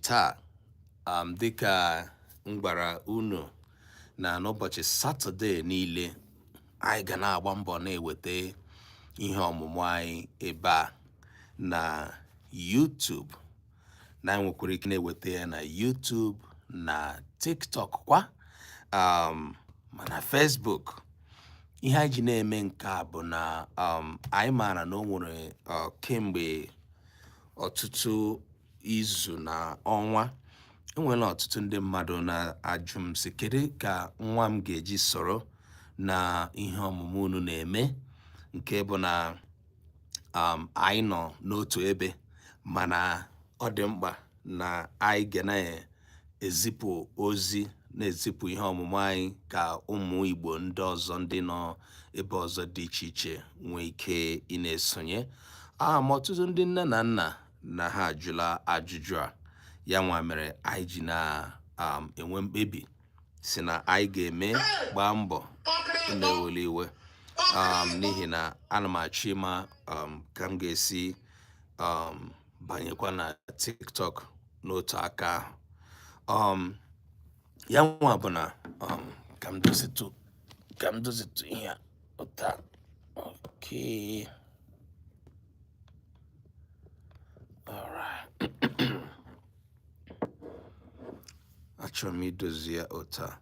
taa dịka m gwara unu na n'ụbọchị Satọde niile anyị ga na-agba mbọ na-eweta ihe ọmụmụ anyị ebe a na YouTube, na anyị nwekwara ike na-eweta ya na YouTube na TikTok kwa mana Facebook. Ihe anyị ji na-eme nke a bụ na anyị maara na o nwere kemgbe ọtụtụ izu na ọnwa enwere ọtụtụ ndị mmadụ na-ajụ m sị kedu ka nwa m ga-eji soro na ihe ọmụmụ unu na-eme, nke bụ na anyị nọ n'otu ebe mana ọ dị mkpa na anyị ga na-ezipụ ozi na-ezipụ ihe ọmụmụ anyị ka ụmụ Igbo ndị ọzọ ndị nọ ebe ọzọ dị iche iche nwee ike ị na-esonye. Ma ọtụtụ ndị nne na nna na ha ajụla ajụjụ a, ya nwa mere anyị ji na-enwe mkpebi si na anyị ga-eme gbaa mbọ na-eweli iwe n'ihi na ana m achọ ịma ka m ga-esi banyekwa na TikTok n'otu aka ahụ. Ya nwa bụ na ka m dozitu ihe a ụta. Okay. Alright. Achọrọ m idozi ya ụta.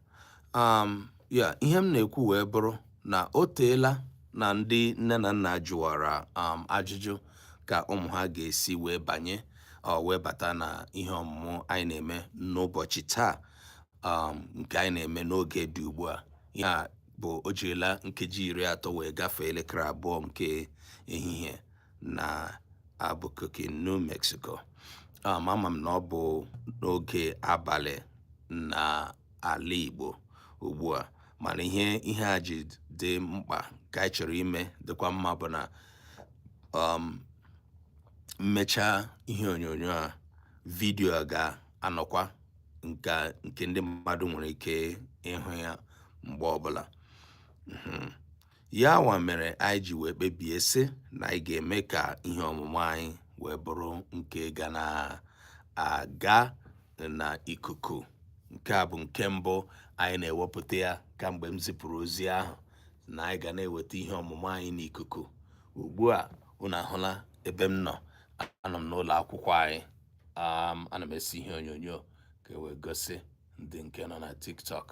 Ya ihe m na-ekwu wee bụrụ na o teela na ndị nne na nna jụwara ajụjụ ka ụmụ ha ga-esi wee bata na ihe ọmụmụ anyị na-eme n'ụbọchị taa, nke anyị na-eme n'oge dị ugbu a. Ihe a bụ o jirila nkeji 30 wee gafee elekere 2 nke ehihie na Albuquerque, New Mexico. Ama m na ọ bụ n'oge abalị na ala Igbo ugbu a, mana ihe a ji dị mkpa ka anyị chọrọ ime dịkwa mma bụ na mmechaa ihe onyonyo a, vidio a ga-anọkwa nke ndị mmadụ nwere ike ịhụ ya mgbe ọbụla. Ya nwa mere anyị ji wee kpebie sị na anyị ga-eme ka ihe ọmụmụ anyị wee bụrụ nke ga na-aga na ikuku. Nke a bụ nke mbụ anyị na-ewepụta ya kamgbe m zipụrụ ozi ahụ na anyị ga na-eweta ihe ọmụmụ anyị n'ikuku. Ugbu a unu ahụla ebe m nọ, anọ m n'ụlọ akwụkwọ anyị. Ana m esi ihe onyonyo ka wee gosi ndị nke nọ na TikTok.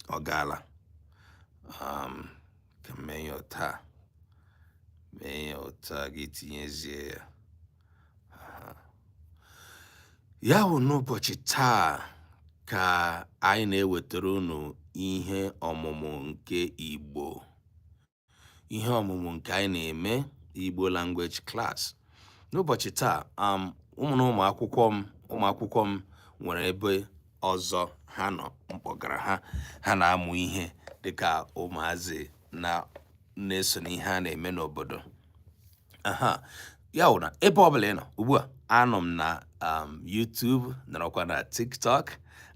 Ọ gaala ka mee ya ụta gị tinyezie ya. Ya bụ n'ụbọchị taa ka anyị na-ewetara unu ihe ọmụmụ nke Igbo, ihe ọmụmụ nke anyị na-eme Igbo language class. N'ụbọchị taa ụmụ akwụkwọ m nwere ebe ọzọ ha nọ, mkpọgara ha na-amụ ihe dịka ụmụazị na-eso n'ihe a na-eme n'obodo. Ya bụ na ebe ọbụla ị nọ ugbu a, anọ m na YouTube, nọrọkwa na TikTok.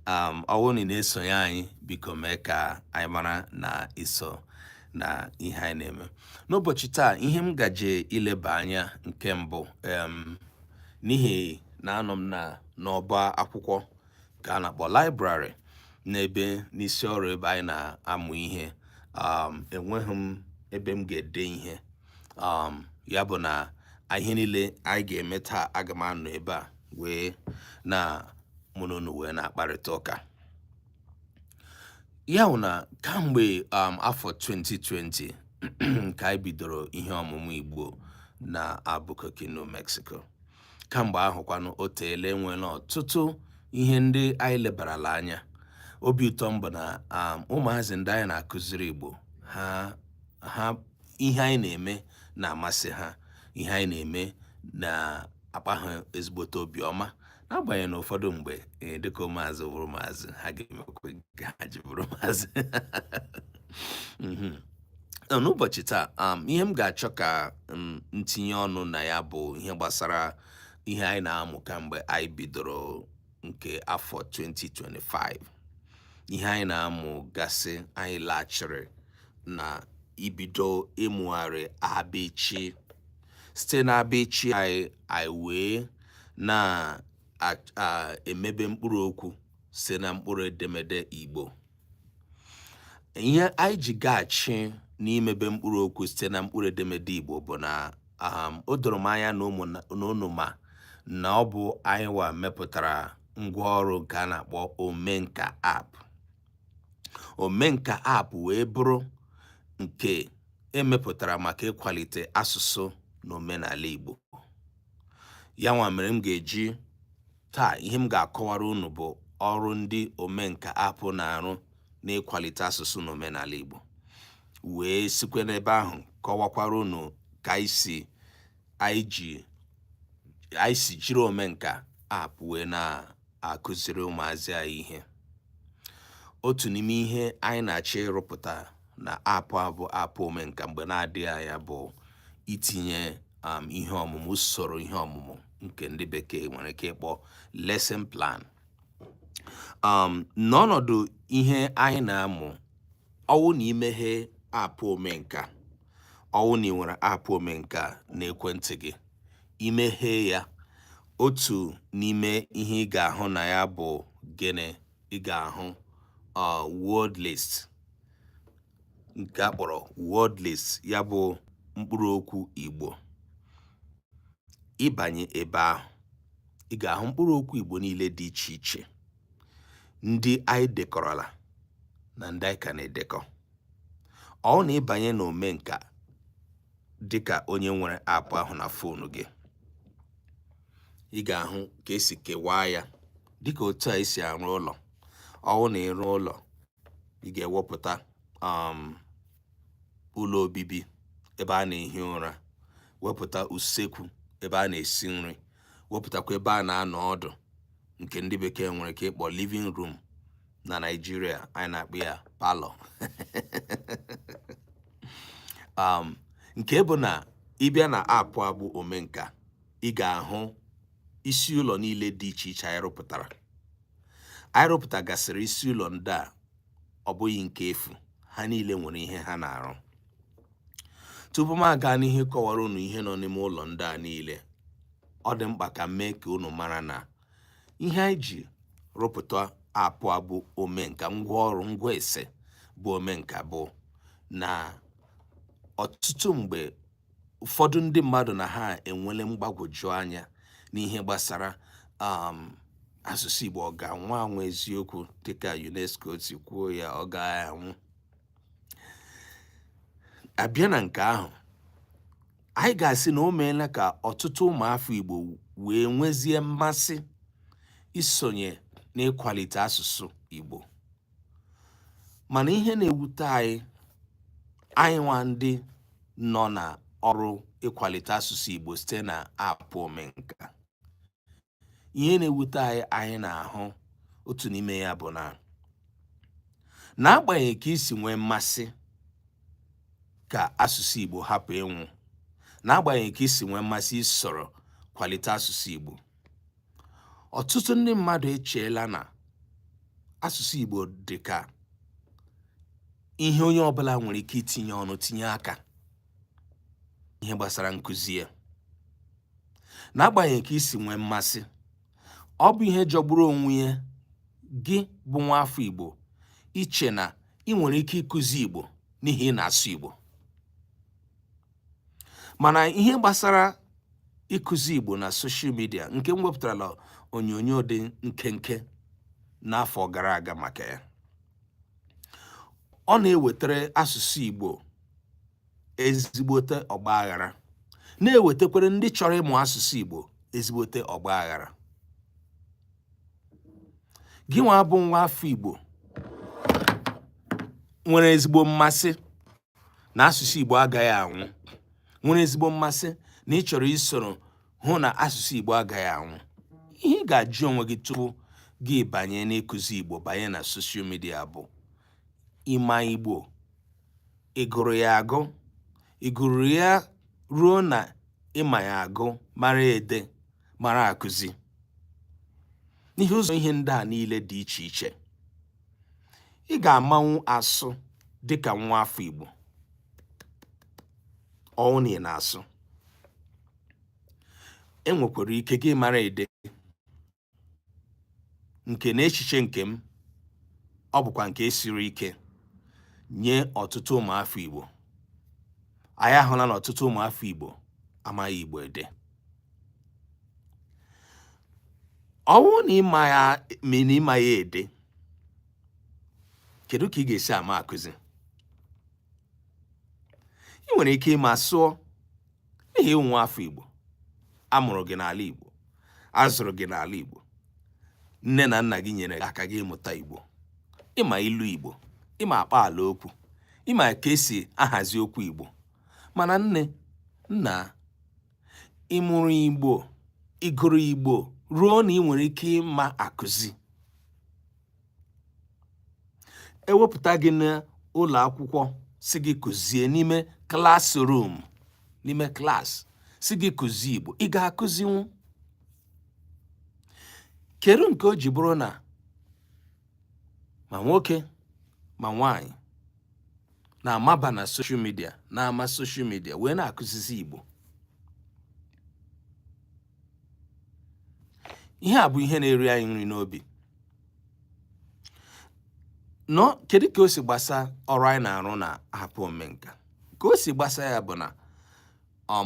Ọ bụrụ na ị na-esonye anyị, biko mee ka anyị mara na iso na ihe anyị na-eme. N'ụbọchị taa, ihe m gaje ileba anya nke mbụ, n'ihi na anọ m n'ọba akwụkwọ ka a na-akpọ library, n'ebe n'isi ọrụ ebe anyị na-amụ ihe. Enweghị m ebe m ga-ede ihe. Ya bụ na ihe niile anyị ga-eme taa, aga m anọ ebe a wee na mụ na unu wee na-akparịta ụka. Ya bụ na kamgbe afọ 2020 ka anyị bidoro ihe ọmụmụ Igbo na Albuquerque, New Mexico. Kamgbe ahụkwanụ o teela enwela ọtụtụ ihe ndị anyị lebarala anya. Obi ụtọ m bụ na ụmụazị ndị anyị na-akụziri Igbo, ihe anyị na-eme na-amasị ha, ihe anyị na-eme na-akpa ha ezigbote obiọma, n'agbanyeghị na ụfọdụ mgbe dịka ụmụazị bụrụ maazị, ha ga-emekwa nke ha ji bụrụ maazị. N'ụbọchị taa, ihe m ga-achọ ka ntinye ọnụ na ya bụ ihe gbasara ihe anyị na-amụ kamgbe anyị bidoro nke afọ 2025. Ihe anyị na-amụ gasị, anyị laghachiri na ibido ịmụgharị abịchị. Site na abịchị anyị wee na-emebe mkpụrụ okwu site na mkpụrụ edemede Igbo. Ihe anyị ji gaghachi n'imebe mkpụrụ okwu site na mkpụrụ edemede Igbo bụ na o doro m anya na unu ma na ọ bụ anyị mepụtara ngwaọrụ nke a na-akpọ Omenka app. Omenka app wee bụrụ nke emepụtara maka ịkwalite asụsụ na omenala Igbo. Ya nwa mere m ga-eji taa ihe m ga-akọwara unu bụ ọrụ ndị Omenka app na-arụ n'ịkwalite asụsụ na omenala Igbo, wee sikwe n'ebe ahụ kọwakwara unu ka anyị si jiri Omenka app wee na-akụziri ụmụazị anyị ihe. Otu n'ime ihe anyị na-achọ ịrụpụta na app a bụ app Omenka mgbe na-adịghị anya bụ itinye ihe ọmụmụ, usoro ihe ọmụmụ nke ndị bekee nwere ike ịkpọ lesson plan. N'ọnọdụ ihe anyị na-amụ, ọwụ na imeghe app Omenka, ọwụ na ị nwere app Omenka n'ekwentị gị, imeghe ya, otu n'ime ihe ị ga-ahụ na ya bụ gịnị? Ị ga-ahụ word list, nke a kpọrọ word list, ya bụ mkpụrụ okwu Igbo. Ịbanye ebe ahụ, ị ga-ahụ mkpụrụ okwu Igbo niile dị iche iche, ndị anyị dekọrọla na ndị anyị ka na-edekọ. Ọ na ịbanye na Omenka dịka onye nwere app ahụ na foonu gị, ị ga-ahụ ka esi kewaa ya dịka otu a esi arụ ụlọ. Ọ na ịrụ ụlọ, ị ga-ewepụta ụlọ obibi ebe a na-ehi ụra, wepụta usekwu ebe a na-esi nri, wepụtakwa ebe a na-anọ ọdụ nke ndị bekee nwere ike ịkpọ living room, na Nigeria anyị na-akpọ ya palọ. Nke bụ na ịbịa na app a bụ Omenka, ị ga-ahụ isi ụlọ niile dị iche iche anyị rụpụtara. Anyị rụpụtagasịrị isi ụlọ ndị a, ọ bụghị nke efu, ha niile nwere ihe ha na-arụ. Tupu m aga n'ihe kọwara unu ihe nọ n'ime ụlọ ndị a niile, ọ dị mkpa ka m mee ka unu mara na ihe anyị ji rụpụta app a bụ Omenka, ngwaọrụ ngwa ese bụ Omenka, bụ na ọtụtụ mgbe ụfọdụ ndị mmadụ na ha enwele mgbagwoju anya n'ihe gbasara asụsụ Igbo. Ọ ga-anwụ anwụ eziokwu dịka UNESCO si kwuo ya, ọ ga-anwụ. Abịa na nke ahụ, anyị ga-asị na o meela ka ọtụtụ ụmụafọ Igbo wee nwezie mmasị isonye n'ịkwalite asụsụ Igbo. Mana ihe na-ewute anyị nwa ndị nọ na ọrụ ịkwalite asụsụ Igbo site na app Omenka, ihe na-ewute anyị na-ahụ otu n'ime ya bụ na n'agbanyeghị ka isi nwee mmasị ka asụsụ Igbo hapụ ịnwụ, n'agbanyeghị ka isi nwee mmasị isoro kwalite asụsụ Igbo, ọtụtụ ndị mmadụ echeela na asụsụ Igbo dị ka ihe onye ọbụla nwere ike itinye ọnụ, tinye aka ihe gbasara nkụzi ya. N'agbanyeghị ka isi nwee mmasị, ọ bụ ihe jọgburu onwe ya gị bụ nwa afọ Igbo iche na ị nwere ike ịkụzi Igbo n'ihi ị na-asụ Igbo. Mana ihe gbasara ịkụzi Igbo na soshal midia, nke m wepụtara onyonyo dị nkenke n'afọ gara aga maka ya, ọ na-ewetara asụsụ Igbo ezigbote ọgba aghara, na-ewetakwara ndị chọrọ ịmụ asụsụ Igbo ezigbote ọgba aghara. Gị nwa bụ nwa afọ Igbo nwere ezigbo mmasị na asụsụ Igbo agaghị anwụ, nwere ezigbo mmasị na ị chọrọ isoro hụ na asụsụ Igbo agaghị anwụ, ihe ị ga-ajụ onwe gị tupu gị banye n'ịkụzi Igbo, banye na soshal midia bụ ịma Igbo. Ị gụrụ ya agụ, ị gụrụ ya ruo na ịma ya agụ, mara ede, mara akụzi. N'ihi ụzọ ihe ndị a niile dị iche iche, ị ga-amanwu asụ dịka nwa afọ Igbo. Ọ na ị na-asụ, enwekwara ike gị mara ede nke na echiche nke m ọ bụkwa nke siri ike nye ọtụtụ ụmụafọ Igbo. Anyị ahụla na ọtụtụ ụmụafọ Igbo amaghị Igbo ede. Ọ bụrụ na ịma ya ede, kedu ka ị ga-esi ama akụzi? Ị nwere ike ịma sụọ n'ihi ụmụafọ Igbo, amụrụ gị n'ala Igbo, azụrụ gị n'ala Igbo, nne na nna gị nyere aka gị ịmụta Igbo, ịma ilu Igbo, ịma akpa ala okwu, ịma ka esi ahazi okwu Igbo. Mana nna ịmụrụ Igbo, ịgụrụ Igbo ruo na ị nwere ike ịma akụzi. Ewepụta gị n'ụlọ akwụkwọ si gị kụzie n'ime classroom, n'ime klaasị si gị kụzie Igbo, ị ga-akụzinwu. Kedu nke o ji bụrụ na ma nwoke ma nwaanyị na-amaba na social media, na-ama social media wee na-akụzizi Igbo? Ihe a bụ ihe na-eri anyị nri n'obi. Kedu ka o si gbasa ọrụ anyị na-arụ na hapụ Omenka? Ka o si gbasa ya bụ na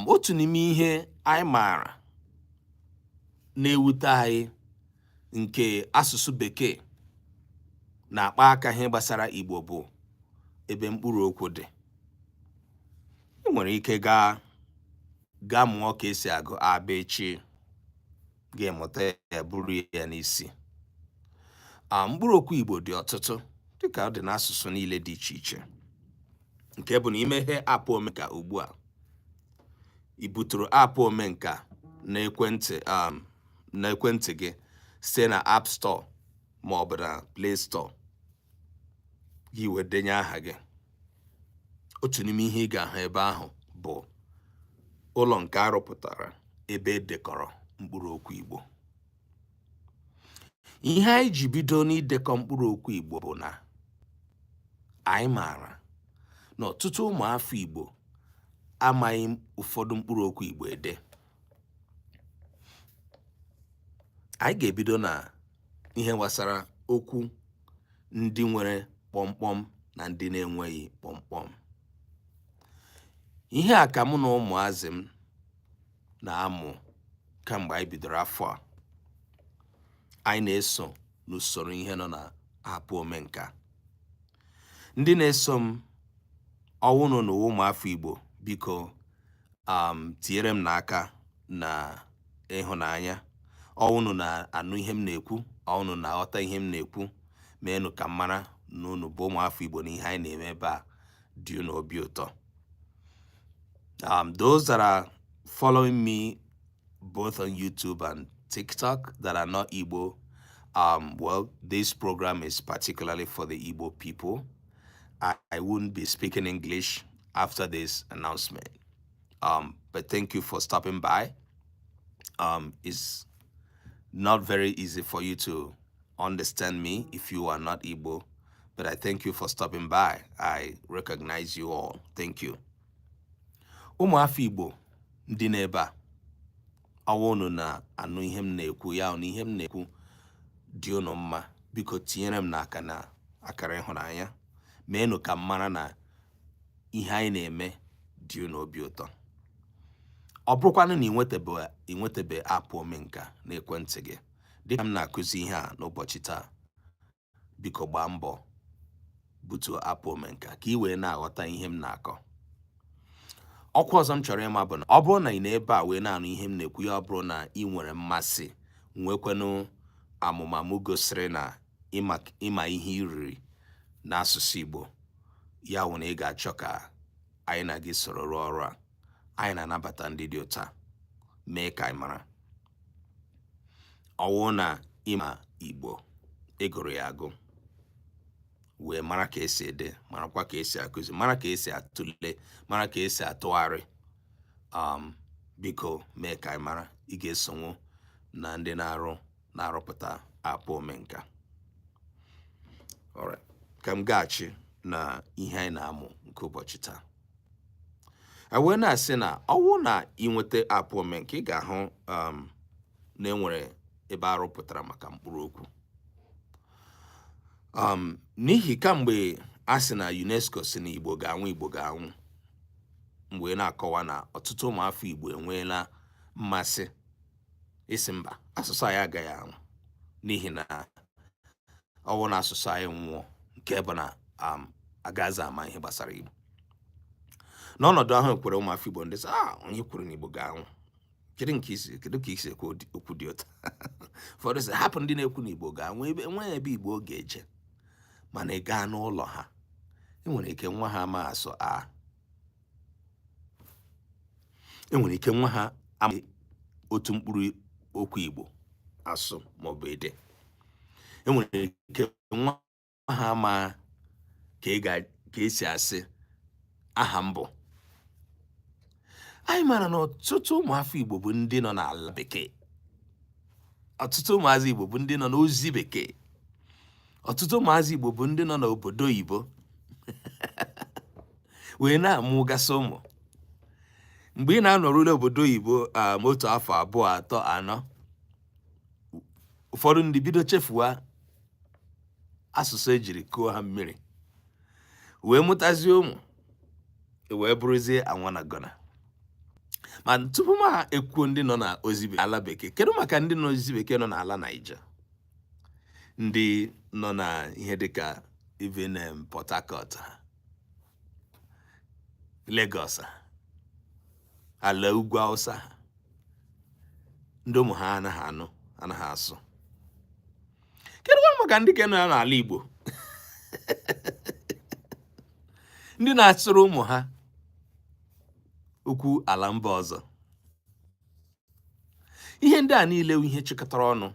otu n'ime ihe anyị maara na-ewute anyị nke asụsụ Bekee na-akpa aka ihe gbasara Igbo bụ ebe mkpụrụ okwu dị. Ị nwere ike gaa mụọ ka esi agụ abechi, ga-emụta ya buru ya n'isi. Mkpụrụ okwu Igbo dị ọtụtụ dịka ọ dị n'asụsụ niile dị iche iche, nke bụ na imeghe apụ Omenka ugbu a, i buturu apụ Omenka n'ekwentị gị site na App Store ma ọ bụ na Play Store, gị wee denye aha gị. Otu n'ime ihe ị ga-ahụ ebe ahụ bụ ụlọ nke arụpụtara ebe edekọrọ mkpụrụ okwu Igbo. Ihe anyị ji bido n'idekọ mkpụrụ okwu Igbo bụ na anyị maara na ọtụtụ ụmụafọ Igbo amaghị ụfọdụ mkpụrụ okwu Igbo ede. Anyị ga-ebido na ihe gbasara okwu ndị nwere kpọmkpọm na ndị na-enweghị kpọmkpọm. Ihe a ka mụ na ụmụazị m na-amụ kamgbe anyị bidoro afọ a. Anyị na-eso n'usoro ihe nọ na hapụ Omenka. Ndị na-eso m ọwụnụ na ụmụafọ Igbo, biko tinyere m n'aka na ịhụnanya. Ọwụnụ na-anụ ihe m na-ekwu, ọwụnụ na-aghọta ihe m na-ekwu, meenụ ka m mara na unu bụ ụmụafọ Igbo na ihe anyị na-eme ebe a dị unu obi ụtọ. Those that are following me both on YouTube and TikTok that are not Igbo, well, this program is particularly for the Igbo people. I wouldn't be speaking English after this announcement. But thank you for stopping by. It's not very easy for you to understand me if you are not Igbo, but I thank you for stopping by. I recognize you all. Thank you. Ụmụafọ Igbo ndị n'ebe a, ọwụ unu na-anụ ihe m na-ekwu, ya na ihe m na-ekwu dị unu mma, biko tinyere m n'aka na akara ịhụnanya, meenụ ka m mara na ihe anyị na-eme dị unu obi ụtọ. Ọ bụrụkwanụ na inwetebe apụ Omenka n'ekwentị gị, dịka m na-akụzi ihe a n'ụbọchị taa, biko gbaa mbọ butuo apụ Omenka ka ị wee na-aghọta ihe m na-akọ. Ọkwa ọzọ m chọrọ ịma bụ na ọ bụrụ na ị na-ebe a wee na-anụ ihe m na-ekwu, ya ọ bụrụ na ị nwere mmasị, nwekwanụ amụmamụ gosiri na ịma ihe iriri n'asụsụ Igbo, ya wụ na ị ga-achọ ka anyị na gị soro rụọ ọrụ a. Anyị na-anabata ndị dị ụta, mee ka anyị mara. Ọwụ na ịma Igbo, ịgụrụ ya agụ, wee mara ka esi ede, marakwa ka esi akụzi, mara ka esi atụle, mara ka esi atụgharị, biko mee ka anyị mara. Ị ga-esonwu na ndị na-arụpụta apụ Omenka. Alright, ka m gaghachi na ihe anyị na-amụ nke ụbọchị taa. wee na-asị na ọwụ na inweta apụ Omenka ị ga-ahụ na enwere ebe arụpụtara maka mkpụrụ okwu. N'ihi kamgbe a sị na UNESCO si na Igbo ga-anwụ, mgbe na-akọwa na ọtụtụ ụmụafọ Igbo enweela mmasị isi mba asụsụ anyị agaghị anwụ, n'ihi na ọwụ na asụsụ anyị nwụọ nke bụ na agaghịzi ama ihe gbasara Igbo. N'ọnọdụ ahụ ekwere ụmụafọ Igbo ndị sị onye kwuru na Igbo ga-anwụ, kedu ka isi ekwu okwu dị ụtọ? Ụfọdụ sị hapụ ndị na-ekwu na Igbo ga-anwụ, enweghị ebe Igbo ga-eje. Mana ị gaa n'ụlọ ha, enwere ike nwa ha ama asụ enwere ike nwa ha ama otu mkpụrụ okwu Igbo asụ maọbụ ede. Enwere ike nwa ha ama ka esi asị aha mbụ. Anyị mara na ọtụtụ ụmụafọ Igbo bụ ndị nọ n'ala bekee, ọtụtụ ụmụazị Igbo bụ ndị nọ n'ozi bekee, ọtụtụ ụmụazị Igbo bụ ndị nọ n'obodo oyibo wee na-amụgasị ụmụ. Mgbe ị na-anọrụla obodo oyibo otu afọ, abụọ, atọ, anọ, ụfọdụ ndị bido chefuwa asụsụ ejiri kụọ ha mmiri, wee mụtazie ụmụ, wee bụrụzie anwanagona. Ma tupu m ekwuo ndị nọ na ala bekee, kedu maka ndị nọ ozi bekee nọ n'ala Naija, ndị nọ na ihe dịka even Port Harcourt, Lagos, ala ugwu Hausa, ndị ụmụ ha anaghị asụ. Kedu maka ndị ke nọ n'ala Igbo ndị na-asụrụ ụmụ ha okwu ala mba ọzọ? Ihe ndị a niile ihe chịkọtara ọnụ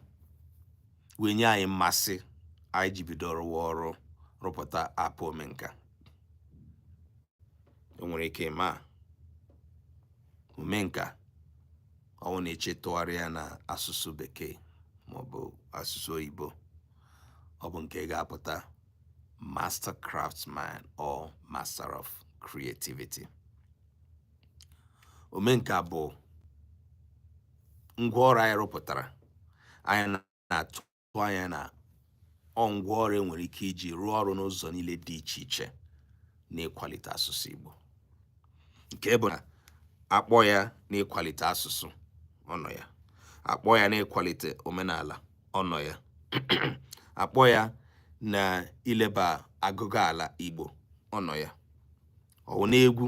wee nye anyị mmasị anyị ji bido rụwa ọrụ rụpụta apụ Omenka. Enwere ike ma Omenka ọwụ na-eche tụgharịa na asụsụ bekee maọbụ asụsụ oyibo, ọ bụ nke ga-apụta Master Craftsman or Master of Creativity. Omenka bụ ngwaọrụ anyị rụpụtara, anyị na-atụ anya na ngwaọrụ enwere ike iji rụọ ọrụ n'ụzọ niile dị iche iche n'ịkwalite asụsụ Igbo. Nke bụ na akpọ ya n'ịkwalite asụsụ, ọnọ ya; akpọ ya n'ịkwalite omenala, ọnọ ya; akpọ ya na ileba agụgụ ala Igbo, ọnọ ya; ọwụ n'egwu,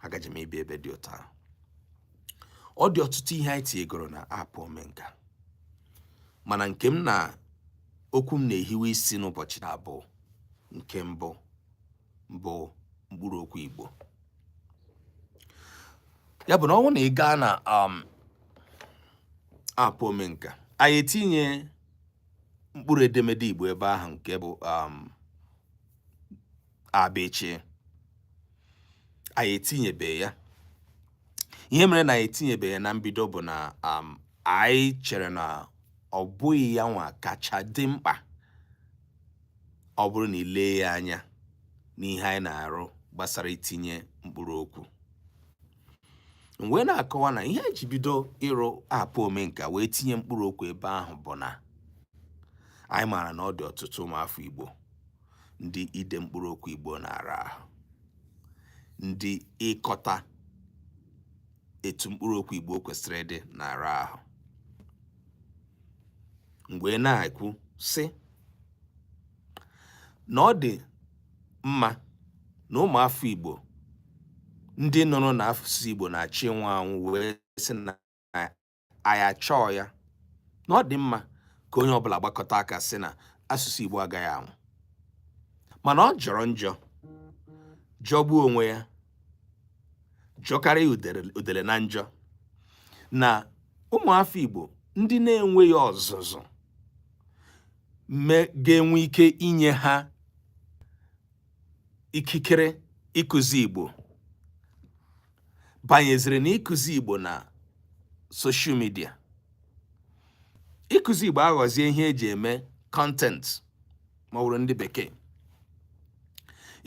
agaghị m ebi ebe dị ụtọ. Ọ dị ọtụtụ ihe anyị tinyegoro na apụ Omenka, mana nke m na okwu m na-ehiwe isi n'ụbọchị abụọ. Nke mbụ bụ mkpụrụ okwu Igbo. Ya bụ na ọnwụ na ị gaa na apụ Omenka, anyị etinye mkpụrụ edemede Igbo ebe ahụ, nke bụ abịchị. Anyị etinyebe ya. Ihe mere na anyị etinyebe ya na mbido bụ na anyị chere na ọ bụghị ya nwa kacha dị mkpa ọ bụrụ na ilee ya anya n'ihe anyị na-arụ gbasara itinye mkpụrụ okwu. Mgbe na-akọwa na ihe eji bido ịrụ apụ Omenka wee tinye mkpụrụ okwu ebe ahụ bụ na anyị maara na ọ dị ọtụtụ ụmụafọ Igbo ndị ide mkpụrụ okwu Igbo na-ara ahụ, ndị ịkọta etu mkpụrụ okwu Igbo kwesịrị ịdị na-ara ahụ. Mgbe na-ekwu sị na ọ dị mma na ụmụafọ Igbo ndị nọrọ n'asụsụ Igbo na-achị nwa anwụ wee sị na anyị achọọ ya, na ọ dị mma ka onye ọbụla gbakọta aka sị na asụsụ Igbo agaghị anwụ. Mana ọ jọrọ njọ, jọgbuo onwe ya, jọkarịa udele na njọ, na ụmụafọ Igbo ndị na-enweghị ọzụzụ ga-enwe ike inye ha ikikere ịkụzi Igbo, banyeziri na ịkụzi Igbo na soshal midia. Ịkụzi Igbo aghọzie ihe eji eme kọntent ma ọ bụrụ ndị bekee.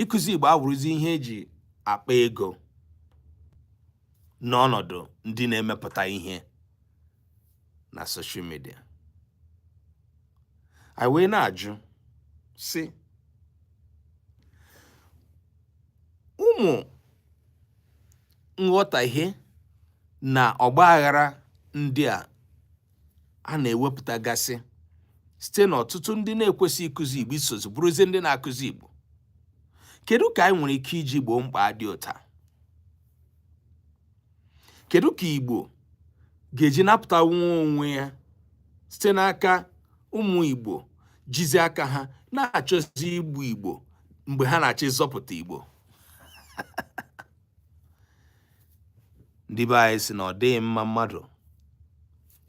Ịkụzi Igbo awụrụzi ihe eji akpa ego n'ọnọdụ ndị na-emepụta ihe na social media. I wee na-ajụ sị ụmụ nghọtahie na ọgbaghara ndị a na-ewepụtagasị site n'ọtụtụ ndị na-ekwesị ịkụzi Igbo isozi bụrụzie ndị na-akụzi Igbo. Kedu ka anyị nwere ike iji gboo mkpa dị ụta? Kedu ka Igbo ga-eji napụta onwe ya site n'aka ụmụ Igbo jizi aka ha na-achọzi igbu Igbo mgbe ha na-achọ ịzọpụta Igbo? Ndị be anyị sị na ọ dịghị mma mmadụ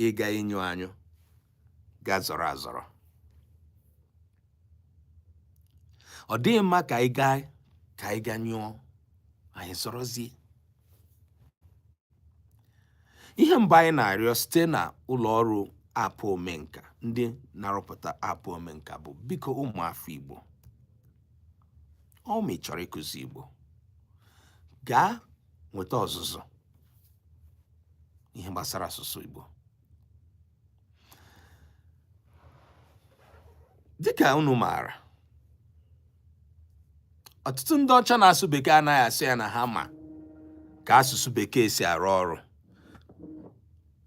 ịga ịnyụ anyụ ga zọrọ azọrọ. Ọ dịghị mma ka anyị ga nyụọ anyị zọrọzie. Ihe mbụ anyị na-arịọ site na ụlọ ọrụ apụ Omenka, ndị na-arụpụta apụ Omenka, bụ biko ụmụafọ Igbo, ọ ma ị chọrọ ịkụzi Igbo, gaa nweta ọzụzụ ihe gbasara asụsụ Igbo. Dịka unu maara, ọtụtụ ndị ọcha na-asụ Bekee anaghị asị ya na ha ma ka asụsụ Bekee si arụ ọrụ.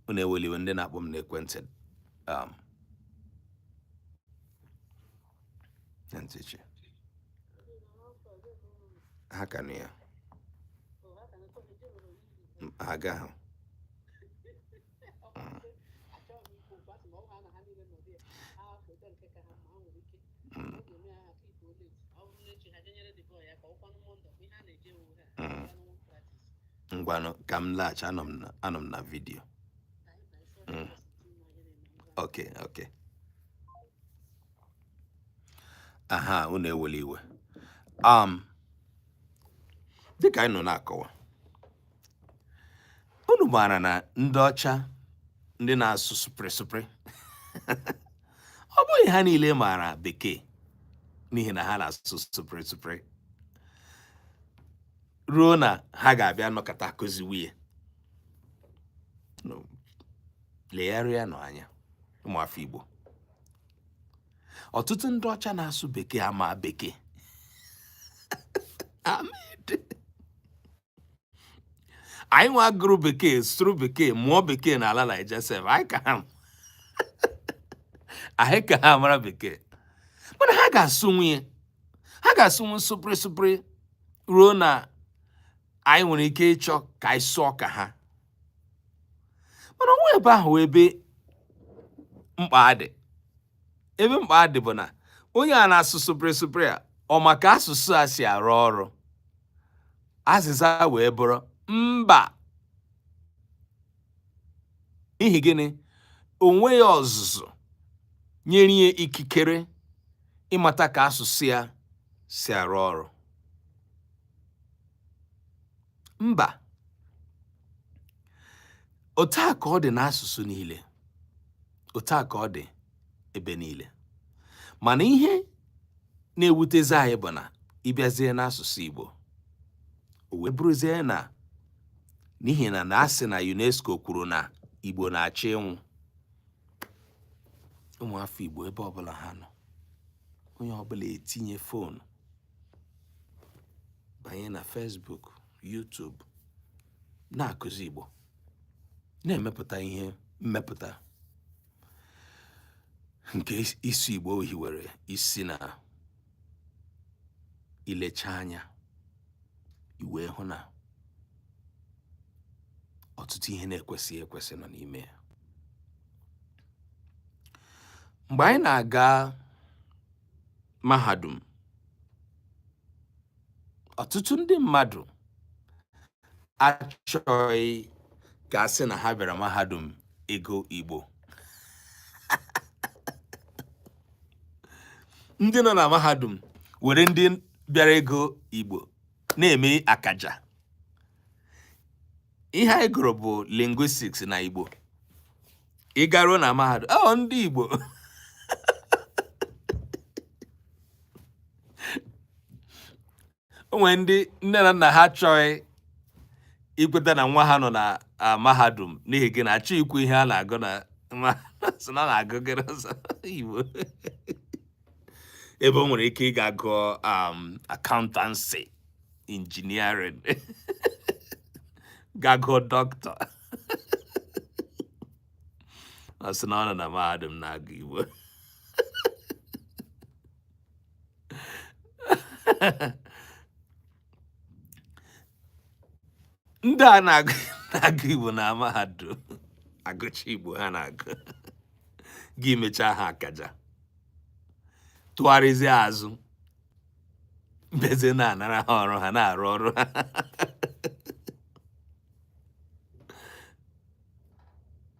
Unu eweliwe ndị na-akpọ m n'ekwentị ha ka nụ ya aga ha. Ngwanụ ka m laghachi, anọ m na vidiyo. Okay. Aha, unu eweli iwe. Dịka anyị nọ na-akọwa, unu maara na ndị ọcha ndị na-asụ supre ọ bụghị ha niile maara Bekee, n'ihi na ha na-asụ supre ruo na ha ga-abịa nọkọta kụziwie. Legharịa nọ anya ụmụafọ Igbo, ọtụtụ ndị ọcha na-asụ Bekee ama Bekee. Anyị nwa gụrụ Bekee, sụrụ Bekee, mụọ Bekee n'ala Naija sef, anyị ka ha mara Bekee. Mana ha ga-asụnwu supre ruo na anyị nwere ike ịchọ ka anyị sụọ ka ha. Mana onwe ebe ahụ ebe mkpa dị. Ebe mkpa dị bụ na onye a na-asụ supre a, ọ maka asụsụ a si arụ ọrụ? Azịza wee bụrụ mba. N'ihi gịnị? Onwe ya ọzụzụ nyere ya ikikere ịmata ka asụsụ ya si arụ ọrụ. Mba. Otu a ka ọ dị n'asụsụ niile, otu a ka ọ dị ebe niile. Mana ihe na-ewutezi anyị bụ na ịbịazie n'asụsụ Igbo, o wee bụrụzie na n'ihi na asị na UNESCO kwuru na Igbo na-achọ ịnwụ. Ụmụafọ Igbo ebe ọbụla ha nọ, onye ọbụla etinye fonu, banye na Facebook, YouTube, na-akụzi Igbo, na-emepụta ihe mmepụta nke isi Igbo hiwere isi na ilecha anya iwe hụ na ọtụtụ ihe na-ekwesịghị ekwesị nọ n'ime ya. Mgbe anyị na-aga mahadum, ọtụtụ ndị mmadụ achọghị ka a sị na ha bịara mahadum ego Igbo. Ndị nọ na mahadum were ndị bịara ego Igbo na-eme akaja. Ihe anyị gụrụ bụ linguistics na Igbo. Ị garuo na mahadum, ndị Igbo. When the nne na ha chọrọ ikweta na nwa ha nọ na mahadum n'ihi gị na-achọ ikwu ihe a na-agụ na so na na-agụ gị n'ụzọ Igbo ebe o nwere ike ịga gụọ accountancy, engineering, ga gụọ doctor. Ọ sị na ọ nọ na mahadum na-agụ Igbo. Ndị a na-agụ Igbo na mahadum agụcha Igbo ha na-agụ gị mechaa ha akaja tụgharịzie azụ mbeze na-anara ha ọrụ ha na-arụ ọrụ ha.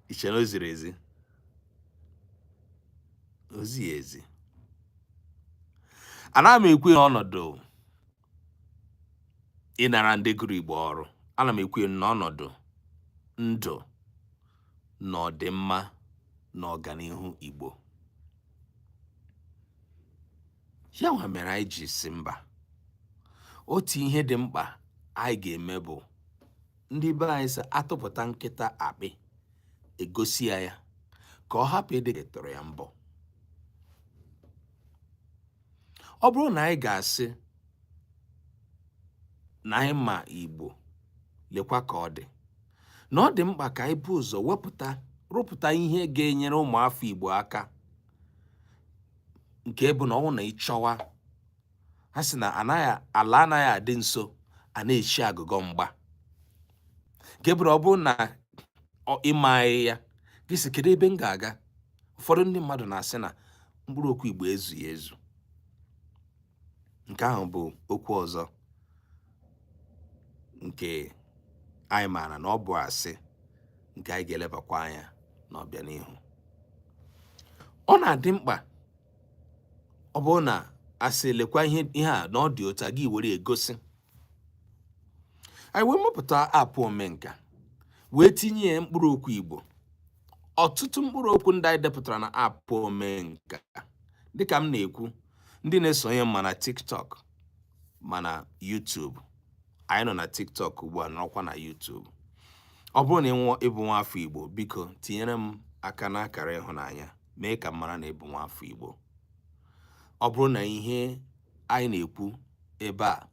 Iche na o ziri ezi? O zighi ezi. Ana m ekwu n'ọnọdụ ịnara ndị gụrụ Igbo ọrụ. Ana m ekwu n'ọnọdụ ndụ na ọdịmma na ọganihu Igbo. Ya nwa mere anyị ji si mba. Otu ihe dị mkpa anyị ga-eme bụ ndị be anyị sị atụpụta nkịta akpị egosi ya ka ọ hapụ ịdị tụrụ ya mbọ. Ọ bụrụ na anyị ga-asị na anyị ma Igbo lekwa ka ọ dị, na ọ dị mkpa ka anyị bụ ụzọ rụpụta ihe ga-enyere ụmụafọ Igbo aka, nke bụ na ọnwụ na ịchọwa ha sị na ala anaghị adị nso a na-echi agụgọ mgba, nke bụrụ ọ bụrụ na ịmaghị ya gị sị kedu ebe m ga-aga. Ụfọdụ ndị mmadụ na-asị na mkpụrụ okwu Igbo ezughị ezu. Nke ahụ bụ okwu ọzọ nke anyị maara na ọ bụ asị nke anyị ga-elebakwa anya n'ọbịanihu. Ọ na-adị mkpa ọ bụrụ na asị lekwa ihe a na ọ dị otu a gị were egosi. Anyị wee mepụta apụ Omenka wee tinye mkpụrụ okwu Igbo. Ọtụtụ mkpụrụ okwu ndị anyị depụtara na apụ Omenka, dịka m na-ekwu, ndị na-esonye ma na TikTok ma na YouTube. Anyị nọ na TikTok ugbu a nọrọkwa na YouTube. Ọ bụrụ na ịbụ nwa afọ Igbo, biko tinyere m aka n'akara ịhụnanya mee ka m mara na ịbụ nwa afọ Igbo. Ọ bụrụ na ihe anyị na-ekwu ebe a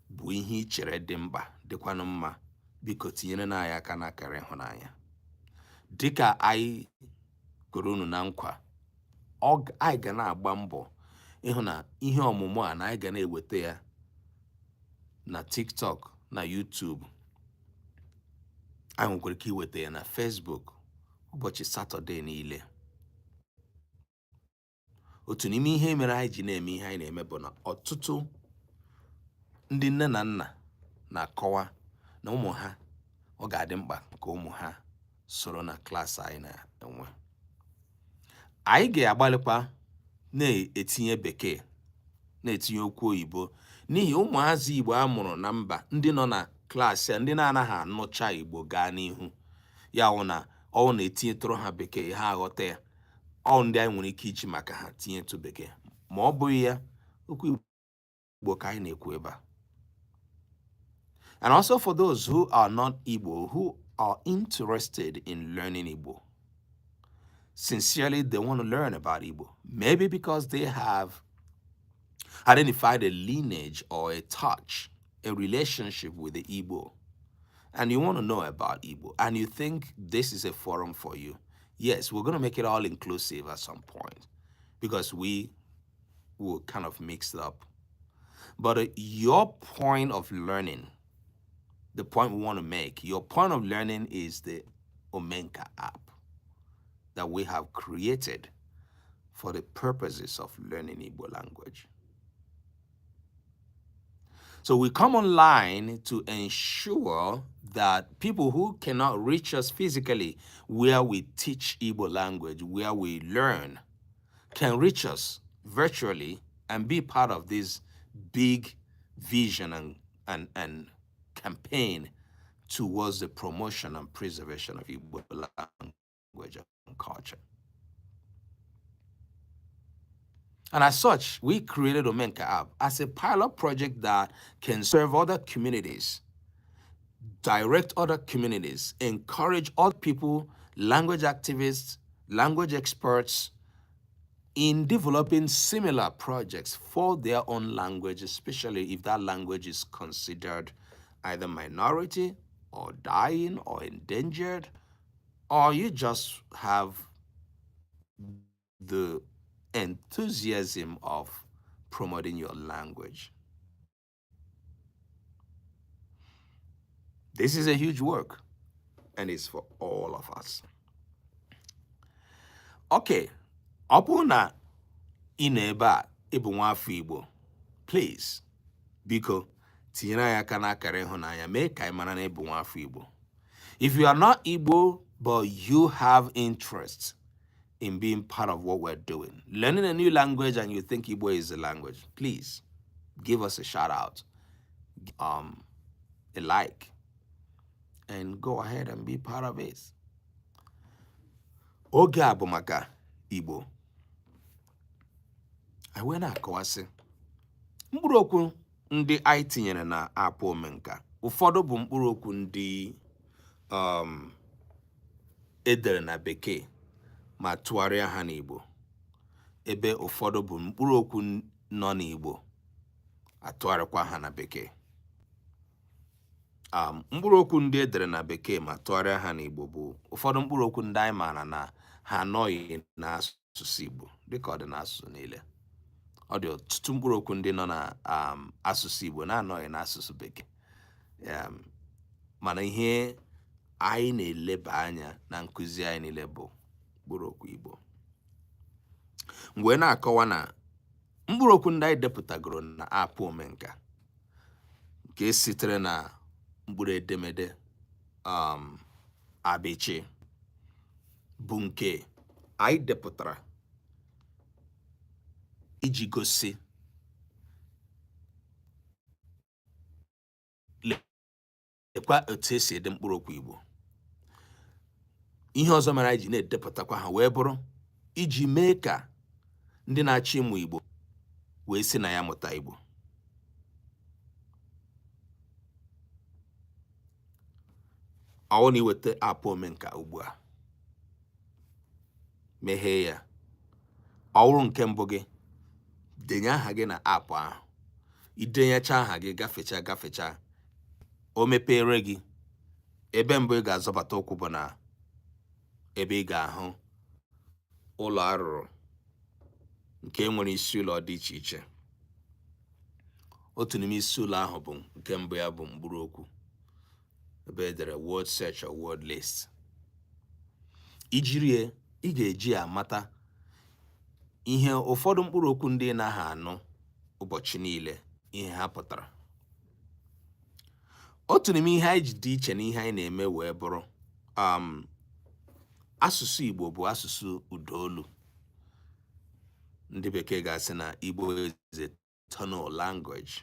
bụ ihe ị chere dị mkpa dịkwanụ mma, biko tinyere na anyị aka n'akara ịhụnanya. Dịka anyị kwere unu na nkwa, anyị ga na-agba mbọ ịhụ na ihe ọmụmụ a na anyị ga na-eweta ya na TikTok na YouTube. Anyị nwekwara ike iweta ya na Facebook ụbọchị Satọde niile. Otu n'ime ihe mere anyị ji na-eme ihe anyị na-eme bụ na ọtụtụ ndị nne na nna na-akọwa na ụmụ ha ọ ga-adị mkpa ka ụmụ ha soro na klaasị anyị na-enwe. Anyị ga-agbalịkwa na-etinye Bekee, na-etinye okwu oyibo, n'ihi ụmụazị Igbo a mụrụ na mba ndị nọ na klaasị a, ndị na-anaghị anụcha Igbo gaa n'ihu. Ya wụ na ọ na-etinyetụrụ ha Bekee ha aghọta ya. Ọ ndị anyị nwere ike iji maka ha tinyetụ Bekee. Ma ọ bụghị ya, okwu Igbo ka anyị na-ekwu ebe a. And also for those who are not Igbo, who are interested in learning Igbo. Sincerely, they want to learn about Igbo. Maybe because they have identified a lineage or a touch, a relationship with the Igbo, and you want to know about Igbo, and you think this is a forum for you. Yes, we're going to make it all inclusive at some point because we will kind of mix it up. But your point of learning, the point we want to make, your point of learning is the Omenka app that we have created for the purposes of learning Igbo language. So we come online to ensure that people who cannot reach us physically where we teach Igbo language, where we learn, can reach us virtually and be part of this big vision and campaign towards the promotion and preservation of Igbo language and culture. And as such, we created Omenka app as a pilot project that can serve other communities, direct other communities, encourage other people, language activists, language experts, in developing similar projects for their own language, especially if that language is considered either minority or dying or endangered, or you just have the enthusiasm of promoting your language. This is a huge work, and it's for all of us. Okay, ọ bụrụ na ị nọ ebe a ịbụ nwaafọ Igbo, please, biko, tinyere anyị aka n'akara ịhụnanya, mee ka anyị mara na ịbụ nwaafọ Igbo. If you are not Igbo, but you have interest in being part of what we're doing, learning a new language, and you think Igbo is a language, please give us a shout out, a like, and go ahead and be part of it. Oge a bụ maka Igbo. Anyị wee na-akọwasị mkpụrụ okwu ndị anyị tinyere na app Omenka. Ụfọdụ bụ mkpụrụ okwu ndị edere na Bekee ma tụgharịa ha n'Igbo, ebe ụfọdụ bụ mkpụrụ okwu nọ n'Igbo atụgharịkwa ha na Bekee. Mkpụrụ okwu ndị edere na Bekee ma tụgharịa ha n'Igbo bụ ụfọdụ mkpụrụ okwu ndị anyị maara na ha anọghị n'asụsụ Igbo dịka ọ dị n'asụsụ niile. Ọ dị ọtụtụ mkpụrụ okwu ndị nọ na asụsụ Igbo na-anọghị n'asụsụ Bekee. Mana ihe anyị na-eleba anya na nkụzi anyị niile bụ mkpụrụ okwu Igbo. Mgbe na-akọwa na mkpụrụ okwu ndị anyị depụtagoro na app Omenka nke sitere na mkpụrụ edemede abịchị bụ nke anyị depụtara iji gosi lekwa otu esi ede mkpụrụ okwu Igbo. Ihe ọzọ mere anyị ji na-edepụtakwa ha wee bụrụ iji mee ka ndị na-achọ ịmụ Igbo wee si na ya mụta Igbo. Ọ na iweta app Omenka ugbu a, meghee ya, ọ bụrụ nke mbụ gị, denye aha gị na app ahụ. Idenyecha aha gị, gafecha, o mepere gị, ebe mbụ ị ga-azọbata ụkwụ bụ na ebe ị ga-ahụ ụlọ arụrụ nke nwere isi ụlọ dị iche iche. Otu n'ime isi ụlọ ahụ bụ nke mbụ ya bụ mkpụrụ okwu, ebe edere word search or word list. Ijirie, ị ga-eji amata ihe ụfọdụ mkpụrụ okwu ndị na ha anụ ụbọchị niile ihe ha pụtara. Otu n'ime ihe anyị ji dị iche na ihe anyị na-eme wee bụrụ asụsụ Igbo bụ asụsụ ụdaolu. Ndị Bekee ga-asị na Igbo is a tonal language.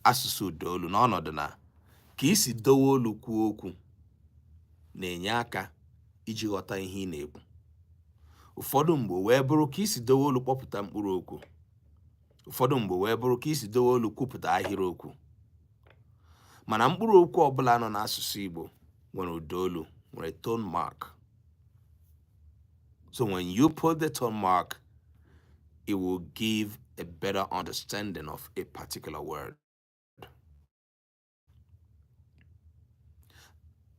Asụsụ ụdaolu n'ọnọdụ na ka isi dowe olu kwuo okwu na-enye aka iji ghọta ihe ị na-ekwu. Ụfọdụ mgbe wee bụrụ ka isi dowe olu kpọpụta mkpụrụ okwu. Ụfọdụ mgbe wee bụrụ ka isi dowe olu kwupụta ahịrịokwu. Mana mkpụrụ okwu ọbụla nọ n'asụsụ Igbo nwere ụdaolu, nwere tone mark. So when you put the tone mark, it will give a better understanding of a particular word.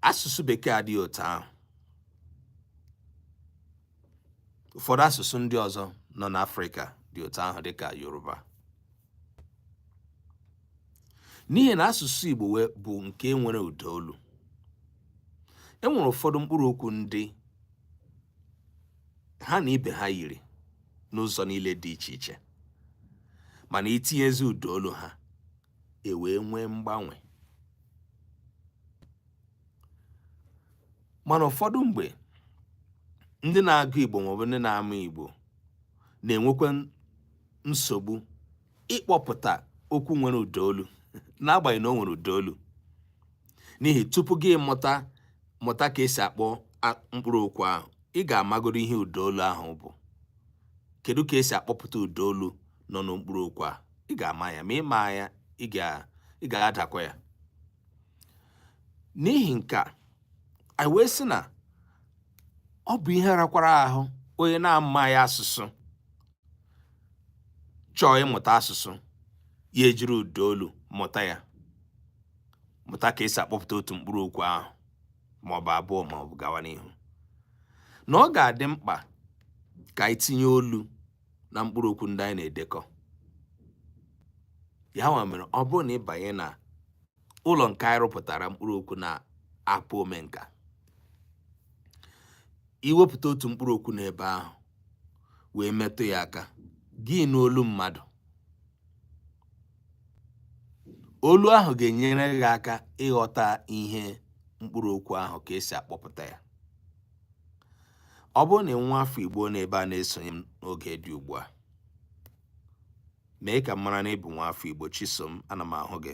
Asụsụ Bekee adịghị otu ahụ. Ụfọdụ asụsụ ndị ọzọ nọ n'Afrịka dị otu ahụ dịka Yoruba. N'ihi na asụsụ Igbo bụ nke nwere ụdaolu, e nwere ụfọdụ mkpụrụ okwu ndị ha na ibe ha yiri n'ụzọ niile dị iche iche, mana itinyezi ụdaolu ha, e wee nwee mgbanwe. Mana ụfọdụ mgbe ndị na-agụ Igbo maọbụ ndị na-amụ Igbo na-enwekwa nsogbu ịkpọpụta okwu nwere ụdaolu n'agbanyeghị na o nwere ụdaolu. N'ihi tupu gị mụta ka esi akpọ mkpụrụ okwu ahụ, ị ga-amagoro ihe ụdaolu ahụ bụ, kedu ka esi akpọpụta ụda olu nọ n'okpuru okwu a? Ị ga-ama ya, ma ịma ya ị ga-adakwa ya. N'ihi nke a, anyị wee sị na ọ bụ ihe rakwara ahụ onye na-amaghị asụsụ chọọ ịmụta asụsụ ya ejiri ụda olu mụta ya, mụta ka esi akpọpụta otu mkpụrụ okwu ahụ maọbụ abụọ maọbụ gawa n'ihu. Na ọ ga-adị mkpa ka anyị tinye olu na mkpụrụ okwu ndị anyị na-edekọ. Ya nwa mere ọ bụrụ na ịbanye na ụlọ nke anyị rụpụtara mkpụrụ okwu na apụ Omenka, iwepụta otu mkpụrụ okwu n'ebe ahụ wee metụ ya aka, gị n'olu mmadụ, olu ahụ ga-enyere gị aka ịghọta ihe mkpụrụ okwu ahụ ka esi akpọpụta ya. Ọ bụrụ na nwa afọ Igbo n'ebe a na-esonye m n'oge dị ugbu a, mee ka m mara na ịbụ nwa afọ Igbo. Chisom, ana m ahụ gị.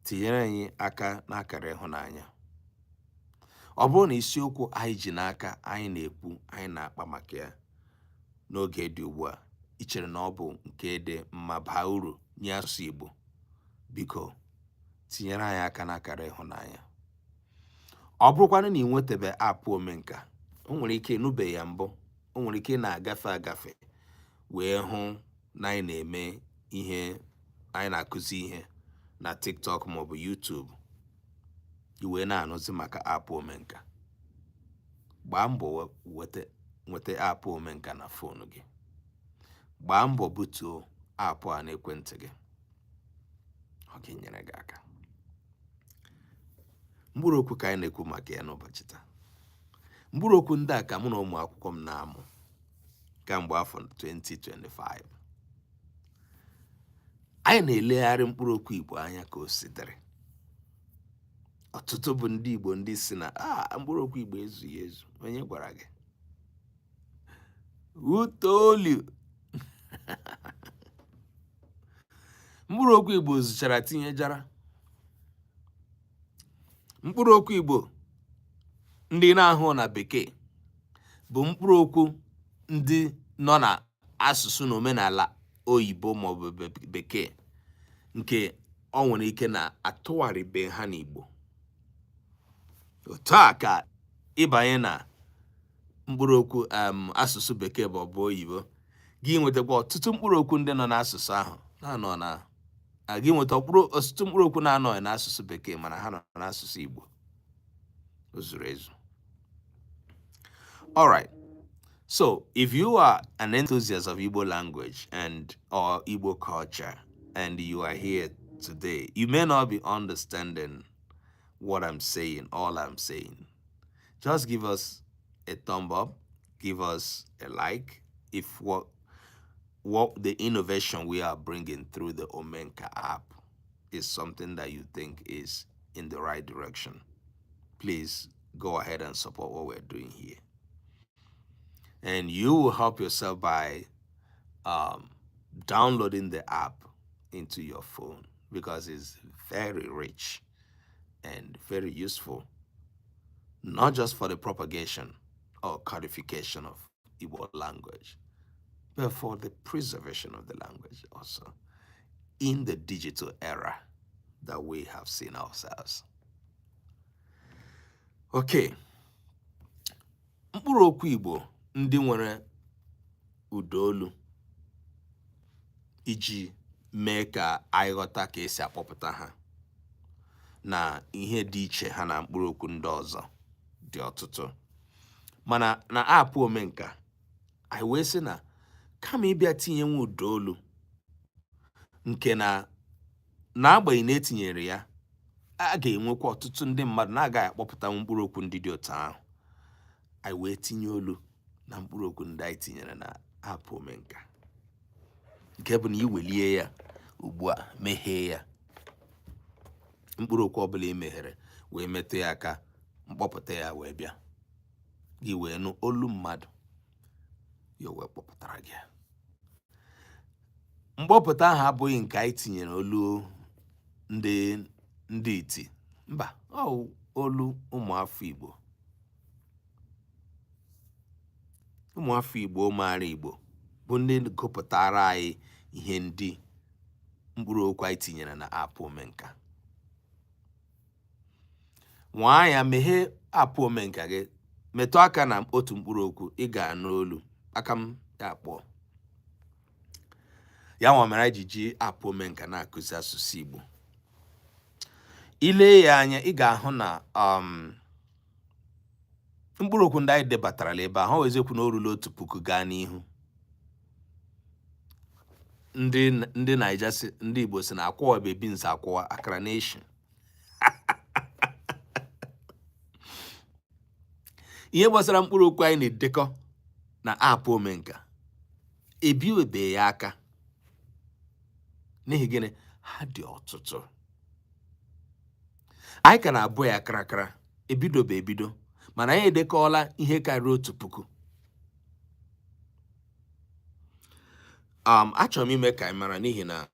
Tinyere anyị aka n'akara ịhụnanya. Ọ bụrụ na isiokwu anyị ji n'aka anyị na-ekwu, anyị na-akpa maka ya n'oge dị ugbu a, ị chere na ọ bụ nke dị mma, baa uru nye asụsụ Igbo, biko tinyere anyị aka n'akara ịhụnanya. Ọ bụrụkwanụ na ị nwetabe apụ Omenka, o nwere ike ịnụbeghị ya mbụ, o nwere ike na-agafe agafe wee hụ na anyị na-eme ihe, anyị na-akụzi ihe na TikTok maọbụ YouTube, iwee na-anụzi maka apụ Omenka. Gbaa mbọ nweta apụ Omenka na fon gị. Gbaa mbọ butuo apụ a n'ekwentị gị. Ọ ga-enyere gị aka. Mkpụrụ okwu ka anyị na-ekwu maka ya n'ụbọchị taa. Mkpụrụ okwu ndị a ka mụ na ụmụ akwụkwọ m na-amụ kamgbe afọ 2025. Anyị na-elegharị mkpụrụ okwu Igbo anya ka o sitere. Ọtụtụ bụ ndị Igbo ndị si na mkpụrụ okwu Igbo ezughị ezu. Onye gwara gị? Utoolu. Mkpụrụ okwu Igbo zụchara tinyejara. Mkpụrụ okwu Igbo ndị na-ahụ na bekee bụ mkpụrụ okwu ndị nọ na asụsụ na omenala oyibo maọbụ bekee, nke ọ nwere ike na-atụgharịbe ha n'Igbo. Otu a ka ịbanye na mkpụrụ okwu asụsụ bekee maọbụ oyibo, gị nwetakwa ọtụtụ mkpụrụ okwu ndị nọ n'asụsụ ahụ na-anọ na gị nweta ọtụtụ mkpụrụ okwu na-anọghị n'asụsụ bekee mana ha nọ n'asụsụ Igbo. O zuru ezu. All right. So, if you are an enthusiast of Igbo language or Igbo culture, and you are here today, you may not be understanding what I'm saying, all I'm saying. Just give us a thumb up, give us a like if what the innovation we are bringing through the Omenka app is something that you think is in the right direction. Please go ahead and support what we're doing here. And you will help yourself by downloading the app into your phone, because it's very rich and very useful, not just for the propagation or codification of Igbo language, but for the preservation of the language also in the digital era that we have seen ourselves. Okay. Mkpụrụ okwu Igbo ndị nwere ụda olu iji mee ka anyị ghọta ka esi akpọpụta ha na ihe dị iche ha na mkpụrụ okwu ndị ọzọ dị ọtụtụ. Mana na apụ Omenka, anyị wee sị na kama ịbịa tinye nwe ụda olu nke na-agbanyeghị na etinyere ya, a ga-enwekwa ọtụtụ ndị mmadụ na-agaghị akpọpụta mkpụrụ okwu ndị dị otu ahụ. Anyị wee tinye olu na mkpụrụ okwu ndị anyị tinyere na apụ Omenka, nke bụ na iwelie ya ugbu a, meghee ya, mkpụrụ okwu ọbụla i meghere wee metụ ya aka, mkpọpụta ya wee bịa, gị wee nụ olu mmadụ ya wee kpọpụtara gị. Mkpọpụta ahụ abụghị nke anyị tinyere olu ndị iti, mba, ọ olu ụmụafọ Igbo. ụmụafọ Igbo maara Igbo bụ ndị gụpụtara anyị ihe ndị mkpụrụ okwu anyị tinyere na aapụ Omenka. Nwaa ya, meghee aapụ Omenka gị, metụ aka na otu mkpụrụ okwu, ị ga-anụ olu aka m ya kpọọ. Ya nwa mere anyị ji ji aapụ Omenka na-akụzi asụsụ Igbo. Ile ya anya, ị ga-ahụ na mkpụrụ okwu ndị anyị debatarala ebe a, ha wezekwu na o ruru 1,000 gaa n'ihu. Ndị Naija si, ndị Igbo si na akwụwa bebi nza akwụwa akara nation. Ihe gbasara mkpụrụ okwu anyị na-edekọ na aapụ Omenka ebiwebe ya aka, n'ihi gịnị? Ha dị ọtụtụ. Anyị ka na-abụ ya karakara, ebido, mana anyị edekọọla ihe karịrị 1,000. Achọrọ m ime ka anyị mara, n'ihi na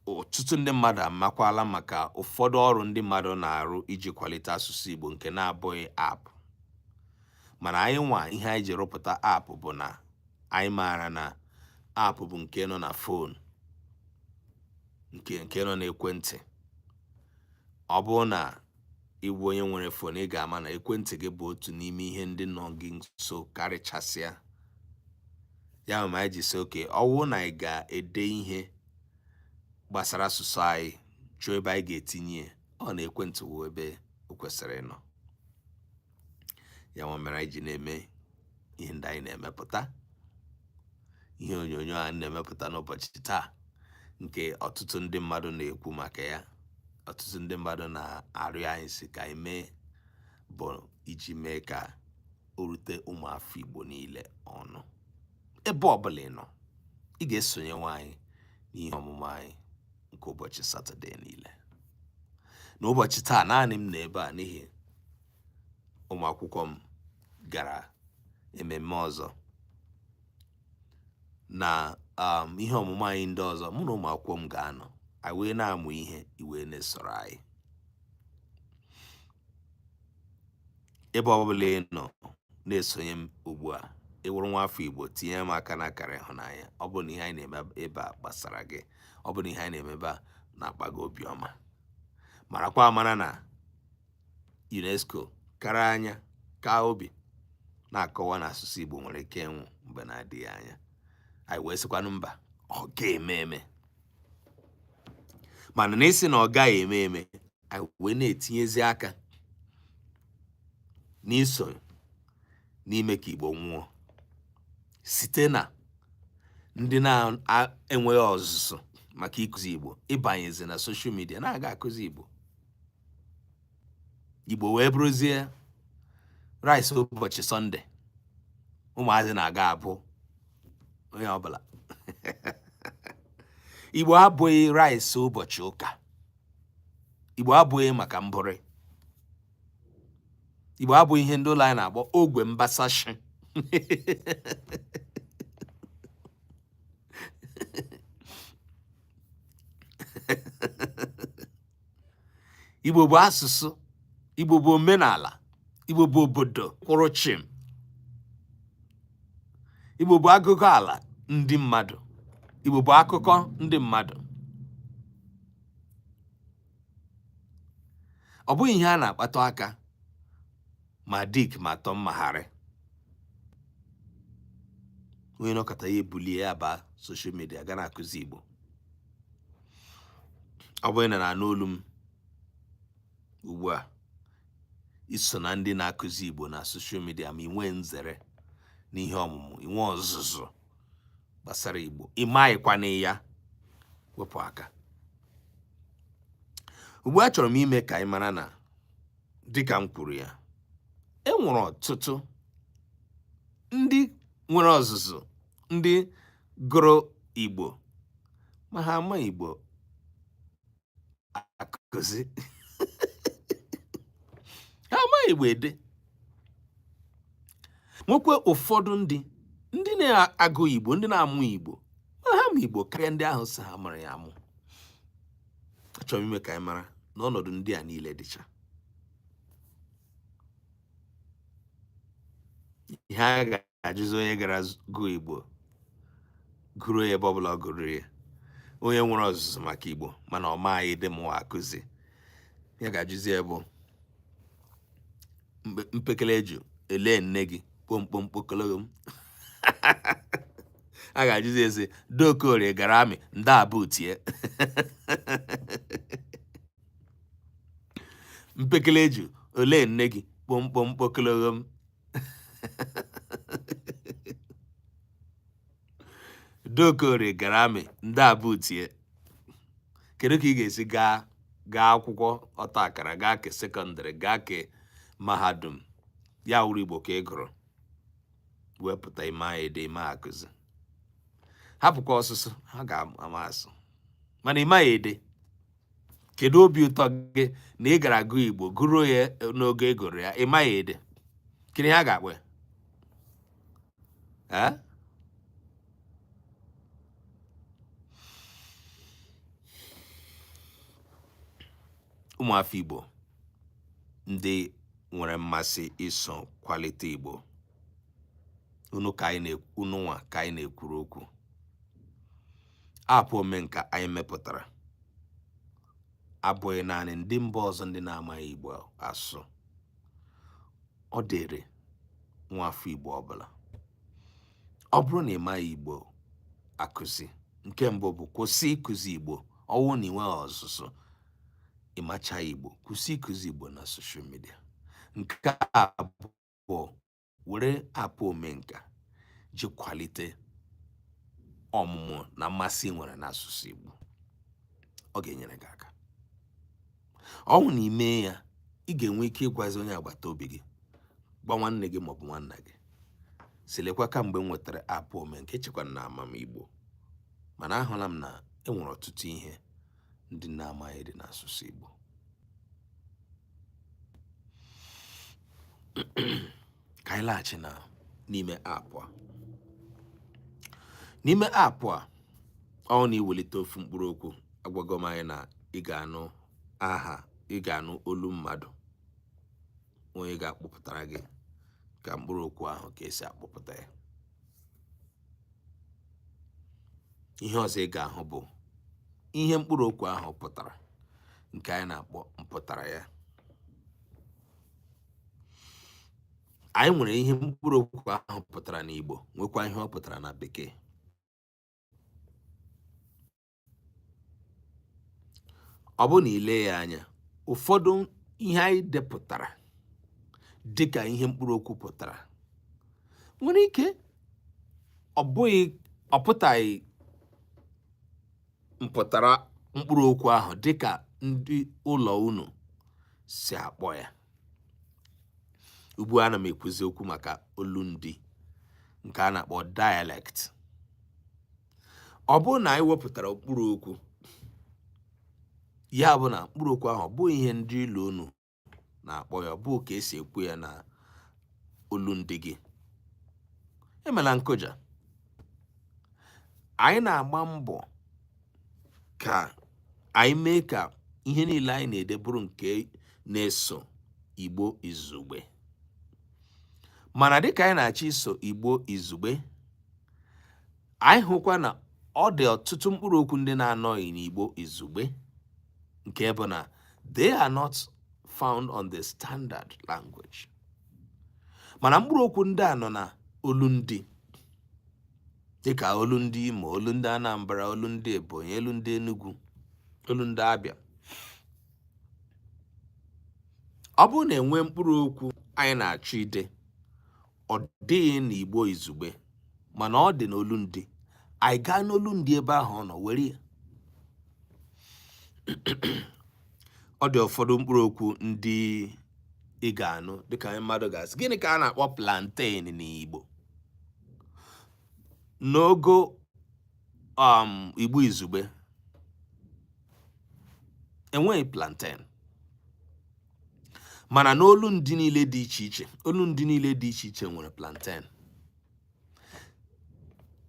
ọtụtụ ndị mmadụ amakwala maka ụfọdụ ọrụ ndị mmadụ na-arụ iji kwalite asụsụ Igbo nke na-abụghị aapụ. Mana anyị nwa ihe anyị ji rụpụta aapụ bụ na anyị maara na aapụ bụ nke nọ na fon, nke nọ n'ekwentị. Ọ bụrụ na ịbụ onye nwere fon, ị ga-ama na ekwentị gị bụ otu n'ime ihe ndị nọ gị nso karịchasịa. Ya mere anyị ji sị oke, ọ bụrụ na anyị ga-ede ihe gbasara asụsụ anyị, chọọ ebe anyị ga-etinye, ọ na ekwentị wụ ebe o kwesịrị ịnọ. Ya mere anyị ji na-eme ihe ndị anyị na-emepụta, ihe onyonyo a na-emepụta n'ụbọchị taa, nke ọtụtụ ndị mmadụ na-ekwu maka ya. Ọtụtụ ndị mmadụ na-arịọ anyị si ka anyị mee, bụ iji mee ka o rute ụmụafọ Igbo niile ọnụ. Ebe ọbụla ị nọ, ị ga-esonye anyị n'ihe ọmụmụ anyị nke ụbọchị Satọde niile. N'ụbọchị taa, naanị m nọ ebe a n'ihi ụmụ akwụkwọ m gara ememme ọzọ na ihe ọmụmụ anyị ndị ọzọ. Mụ na ụmụ akwụkwọ m ga-anọ, anyị wee na-amụ ihe, iwe na-esoro anyị. Ebe ọbụla ị nọ na-esonye m ugbu a, ị wụrụ nwa afọ Igbo, tinye m aka na akara ịhụnanya. Ọ bụ na ihe anyị na-eme ebe a gbasara gị, ọ bụ na ihe anyị na-eme ebe a na-akpa gị obiọma. Marakwa amara na UNESCO kara anya ka obi na-akọwa na asụsụ Igbo nwere ike ịnwụ mgbe na-adịghị anya. Anyị wee sịkwanụ mba, ọ ga-eme eme. Mana n'isi na ọ gaghị eme eme, anyị wee na-etinyezi aka n'iso n'ime ka Igbo nwụọ, site na ndị na-enweghị ọzụzụ maka ịkụzi Igbo ịbanyezi na soshal midia na-aga akụzi Igbo. Igbo wee bụrụzie rice ụbọchị Sọnde, ụmụazị na-aga abụ onye ọbụla. Igbo abụghị rice ụbọchị ụka. Igbo abụghị maka mbụrị. Igbo abụghị ihe ndị ụlọ anyị na-akpọ ogwe mbasashi. Igbo bụ asụsụ, Igbo bụ omenala, Igbo bụ obodo kwụrụ chịm. Igbo bụ agụgụ ala ndị mmadụ. Igbo bụ akụkọ ndị mmadụ. Ọ bụghị ihe a na-akpatụ aka ma dik ma tọ mmagharị. Onye nọkọta ya ebulie ya ba soshal midia ga na-akụzi Igbo. Ọ bụghị na na olu m ugbu a, iso na ndị na-akụzi Igbo na soshal midia, ma inwe nzere n'ihe ọmụmụ, inwe ọzụzụ gbasara Igbo, ịmaghịkwana ya, wepụ aka. Ugbu a chọrọ m ime ka anyị mara na, dịka m kwuru ya, e nwere ọtụtụ ndị nwere ọzụzụ, ndị gụrụ Igbo, ma ha ama Igbo akụzi. Ha ama Igbo ede. Nwekwe ụfọdụ ndị na-agụ Igbo, ndị na-amụ Igbo, ma ha ma Igbo karịa ndị ahụ si ha mara ya amụ. Achọrọ m ime ka anyị mara na ọnọdụ ndị a niile dịcha. Ihe a ga-ajụzi onye gara gụọ Igbo gụrụ ya ebe ọbụla ọ gụrụ ya, onye nwere ọzụzụ maka Igbo mana ọ maghị ede ma akụzi, ya ga-ajụzi ya bụ mpekele eju ele nne gị kpomkpomkpokologhom a ga-ajụzi eze dokorie gara amị ndị abụtie mpekele eju ole nne gị kpomkpomkpokologhom dokorie gara amị ndị abụtie. Kedu ka ị ga-esi gaa akwụkwọ ọta akara, gaa ke sekọndịrị, gaa ke mahadum, ya wuru Igbo ka ị gụrụ, wepụta ime ede ime akụzi, hapụkwa ọsụsụ ha ga-ama asụ mana ime ede. Kedu obi ụtọ gị na ị gara gụọ Igbo gụrụ ya n'oge ị gụrụ ya ịma ya ede? Kiri ha ga-akpọ ya ụmụafọ Igbo ndị nwere mmasị iso kwalite Igbo, unu nwa ka anyị na-ekwuru okwu. Apụ Omenka anyị mepụtara abụghị naanị ndị mba ọzọ ndị na-amaghị Igbo asụ, ọ dịrị nwafọ Igbo ọbụla. Ọ bụrụ na ị maghị Igbo akụzi, nke mbụ bụ kwụsị ịkụzi Igbo. Ọwụ na ị nweghị ọzụzụ ịmacha Igbo, kwụsị ịkụzi Igbo na soshal midia. Nke abụọ, were apụ Omenka ji kwalite ọmụmụ na mmasị nwere n'asụsụ Igbo, ọ ga-enyere gị aka. Ọnwụ na ime ya, ị ga-enwe ike ịgwazi onye agbata obi gị, gwa nwanne gị maọbụ nwanna gị, silekwa kamgbe m nwetara apụ Omenka echekwana na ama m Igbo, mana ahụla m na enwere ọtụtụ ihe ndị na-amaghị dị n'asụsụ Igbo. Ka anyị laghachi n'ime apụ a. N'ime apụ a, ọ na iwelite ofu mkpụrụ okwu, agwago m anyị na ị ga-anụ aha, ị ga-anụ olu mmadụ, onye ga-akpọpụtara gị ka mkpụrụ okwu ahụ ka esi akpọpụta ya. Ihe ọzọ ị ga-ahụ bụ ihe mkpụrụ okwu ahụ pụtara, nke anyị na-akpọ mpụtara ya. Anyị nwere ihe mkpụrụ okwu ahụ pụtara n'Igbo, nwekwa ihe ọ pụtara na Bekee. Ọ bụ na ile ya anya, ụfọdụ ihe anyị depụtara dịka ihe mkpụrụ okwu pụtara nwere ike ọ pụtaghị mpụtara mkpụrụ okwu ahụ dịka ndị ụlọ unu si akpọ ya. Ugbu a ana m ekwuzi okwu maka olundi nke a na-akpọ dialect. Ọ bụrụ na anyị wepụtara mkpụrụ okwu, ya bụ na mkpụrụ okwu ahụ bụ ihe ndị ụlọ unu na-akpọ ya, ọ bụ ka esi ekwu ya na olundi gị, emela nkụja. Anyị na-agba mbọ ka anyị mee ka ihe niile anyị na-ede bụrụ nke na-eso Igbo izugbe. Mana dịka anyị na-achọ iso Igbo izugbe, anyị hụkwa na ọ dị ọtụtụ mkpụrụ okwu ndị na-anọghị n'Igbo izugbe, nke bụ na they are not found on the standard language. Mana mkpụrụ okwu ndị a nọ na olundi, dịka olundi Imo, olundi Anambra, olundi Ebonyi, olundi Enugu, olundi Abịa. Ọ bụrụ na enwe mkpụrụ okwu anyị na-achọ ide, ọ dịghị n'Igbo izugbe mana ọ dị n'olundi, anyị gaa n'olundi ebe ahụ ọ nọ were ya. Ọ dị ụfọdụ mkpụrụ okwu ndị ị ga-anụ dịka mmadụ ga-asị, gịnị ka a na-akpọ plantain n'Igbo? N'ogo Igbo izugbe enweghị plantain, mana n'olundi niile dị iche iche, olundi niile dị iche iche nwere plantain.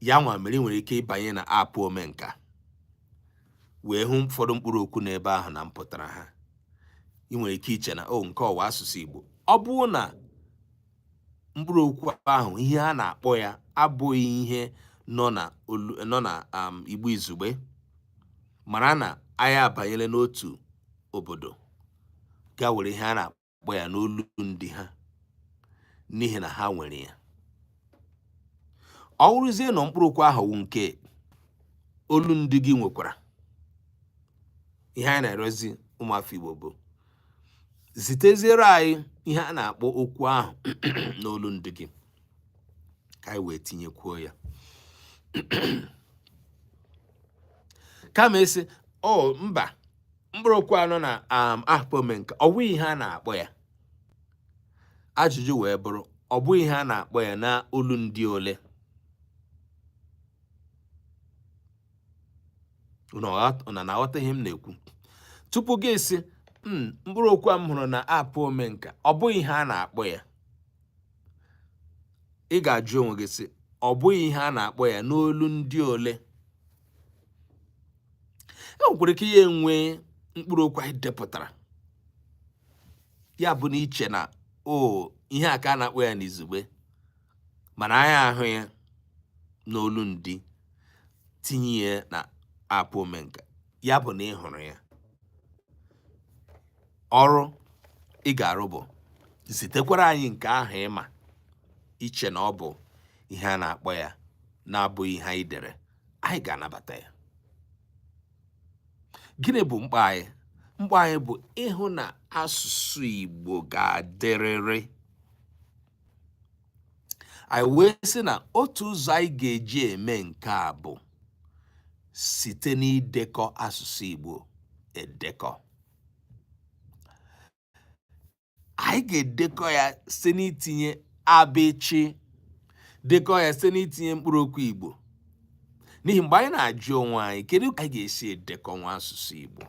Ya nwa mere ị nwere ike ịbanye na apụ Omenka wee hụ ụfọdụ mkpụrụ okwu n'ebe ahụ na mpụtara ha. Ị nwere ike iche na nke ọwa asụsụ Igbo. Ọ bụrụ na mkpụrụ okwu ahụ ihe a na-akpọ ya abụghị ihe nọ na Igbo izugbe, mara na anyị abanyela n'otu obodo ga were ihe a na-akpọ ya n'olu ndị ha n'ihi na ha nwere ya. Ọ wụrụzie na mkpụrụ okwu ahụ nke olu ndị gị nwekwara, ihe anyị na-erezi ụmụafọ Igbo bụ ziteziere anyị ihe a na-akpọ okwu ahụ n'olu ndị gị ka anyị wee tinyekwuo ya. Kama esi mba, mkpụrụ okwu anọ na akpọ Omenka ọ bụghị ihe a na-akpọ ya. Ajụjụ wee bụrụ ọ bụghị ihe a na-akpọ ya na olu ndị ole? Unu na-aghọta ihe m na-ekwu? Tupu gị sị mkpụrụ okwu a m hụrụ na apụ Omenka ọ bụghị ihe a na-akpọ ya, ị ga-ajụ onwe gị sị ọ bụghị ihe a na-akpọ ya n'olu ndị ole? E nwekwara ike ya enwe mkpụrụ okwu anyị depụtara, ya bụ na iche na ihe a ka a na-akpọ ya n'izugbe, mana anyị ahụ ya n'olu ndị tinye ya na apụ Omenka, ya bụ na ị hụrụ ya. Ọrụ ị ga-arụ bụ zitekwara anyị nke ahụ ịma iche na ọ bụ ihe a na-akpọ ya na-abụghị ihe anyị dere, anyị ga-anabata ya. Gịnị bụ mkpa anyị? Mkpa anyị bụ ịhụ na asụsụ Igbo ga-adịrịrị. Anyị wee sị na otu ụzọ anyị ga-eji eme nke a bụ site n'idekọ asụsụ Igbo edekọ. Anyị ga-edekọ ya site n'itinye abịchị, dekọ ya site n'itinye mkpụrụ okwu Igbo. N'ihi mgbe anyị na-ajụ onwe anyị kedu ka anyị ga-esi edekọ nwa asụsụ Igbo,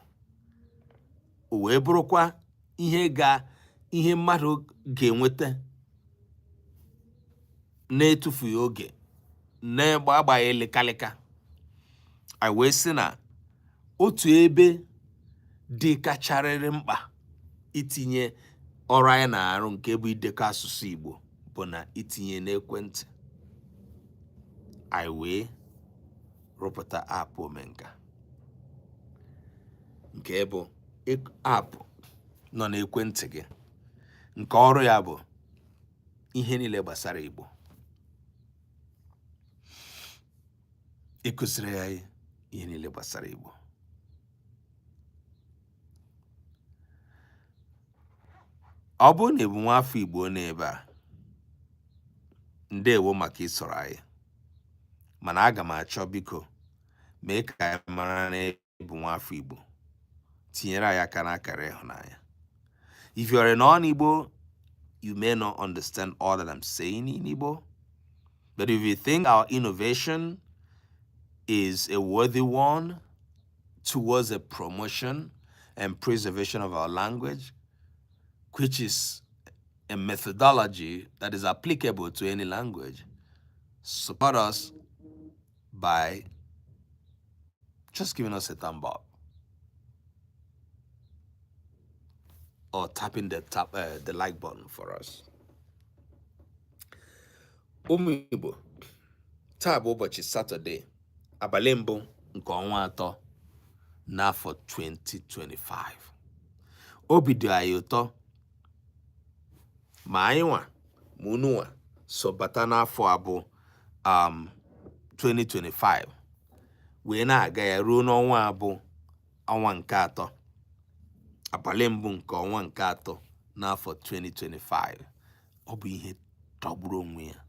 o wee bụrụkwa ihe mmadụ ga-enweta na-etufughị oge na-agbaghị lịkalịka. Anyị wee sị na otu ebe dị kacharịrị mkpa itinye ọrụ anyị na-arụ nke bụ idekọ asụsụ Igbo bụ na itinye n'ekwentị. Anyị wee rụpụta apụ Omenka, nke bụ apụ nọ n'ekwentị gị, nke ọrụ ya bụ ihe niile gbasara Igbo. Ịkụziri ya ihe niile gbasara Igbo. Ọ bụrụ na ebu nwa afọ Igbo n'ebe a, ndeewo maka isoro anyị, mana aga m achọ biko mee ka anyị mara na ebu nwa afọ Igbo, tinyere anyị aka n'akara ịhụnanya. If you are a non-Igbo, you may not understand all that I'm saying in Igbo, but if you think our innovation is a worthy one towards the promotion and preservation of our language, which is a methodology that is applicable to any language, support us by just giving us a thumb up or tapping the like button for us. Ụmụ Igbo, taa bụ ụbọchị Satọde, abalị mbụ nke ọnwa atọ n'afọ 2025. Obi dị anyị ụtọ ma anyị nwa ma unu nwa so bata n'afọ abụ 2025 wee na-aga ya ruo n'ọnwa abụ ọnwa nke atọ, abalị mbụ nke ọnwa nke atọ n'afọ 2025. Ọ bụ ihe tọgburu onwe ya,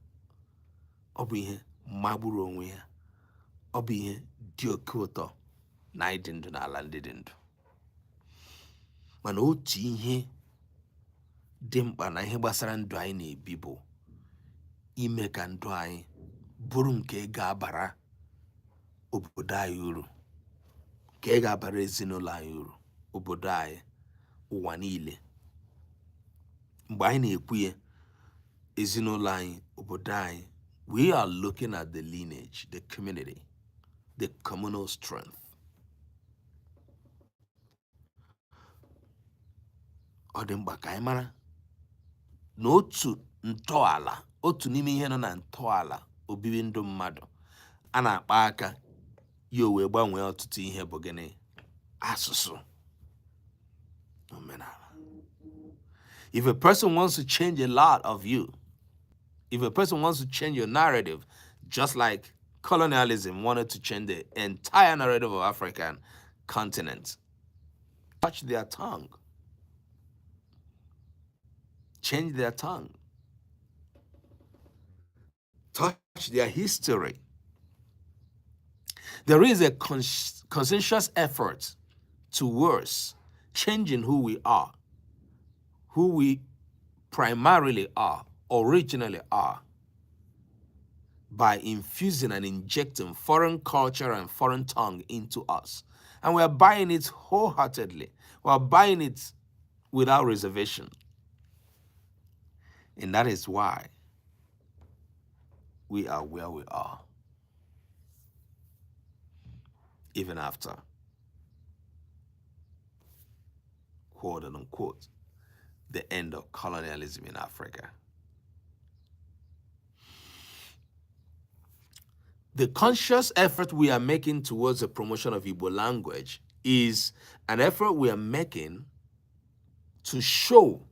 ọ bụ ihe magburu onwe ya, ọ bụ ihe dị oke ụtọ na anyị dị ndụ n'ala ndị dị ndụ. Mana otu ihe dị mkpa na ihe gbasara ndụ anyị na-ebi bụ ime ka ndụ anyị bụrụ nke ga-abara obodo anyị uru, nke ga-abara ezinụlọ anyị uru, obodo anyị, ụwa niile. Mgbe anyị na-ekwu ya, ezinụlọ anyị, obodo anyị, we are looking at the lineage, the community, the communal strength. Ọ dị mkpa ka anyị mara na otu ntọala otu n'ime ihe nọ na ntọala obibi ndụ mmadụ a na-akpa aka ya wee gbanwee ọtụtụ ihe bụ gịnị? Asụsụ, omenala. If a person wants to change a lot of you, if a person wants to change your narrative, just like colonialism wanted to change the entire narrative of African continent, touch their tongue, change their tongue, touch their history. There is a conscientious effort towards changing who we are, who we primarily are, originally are, by infusing and injecting foreign culture and foreign tongue into us. And we are buying it wholeheartedly. We are buying it without reservation. And that is why we are where we are, even after, quote unquote, the end of colonialism in Africa. The conscious effort we are making towards the promotion of Igbo language is an effort we are making to show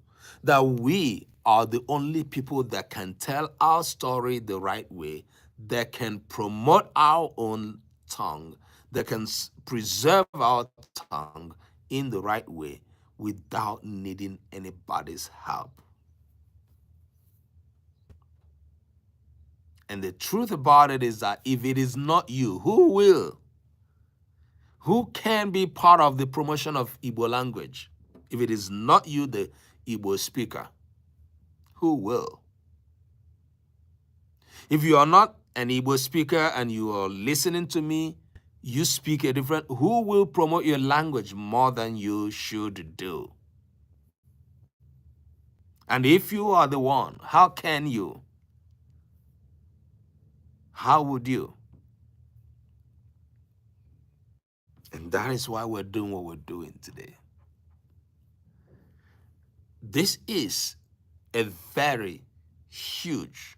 that we are the only people that can tell our story the right way, that can promote our own tongue, that can preserve our tongue in the right way without needing anybody's help. And the truth about it is that if it is not you, who will? Who can be part of the promotion of Igbo language? If it is not you, the Igbo speaker, who will? If you are not an Igbo speaker and you are listening to me, you speak a different, who will promote your language more than you should do? And if you are the one, how can you? How would you? And that is why we're doing what we're doing today. This is a very huge,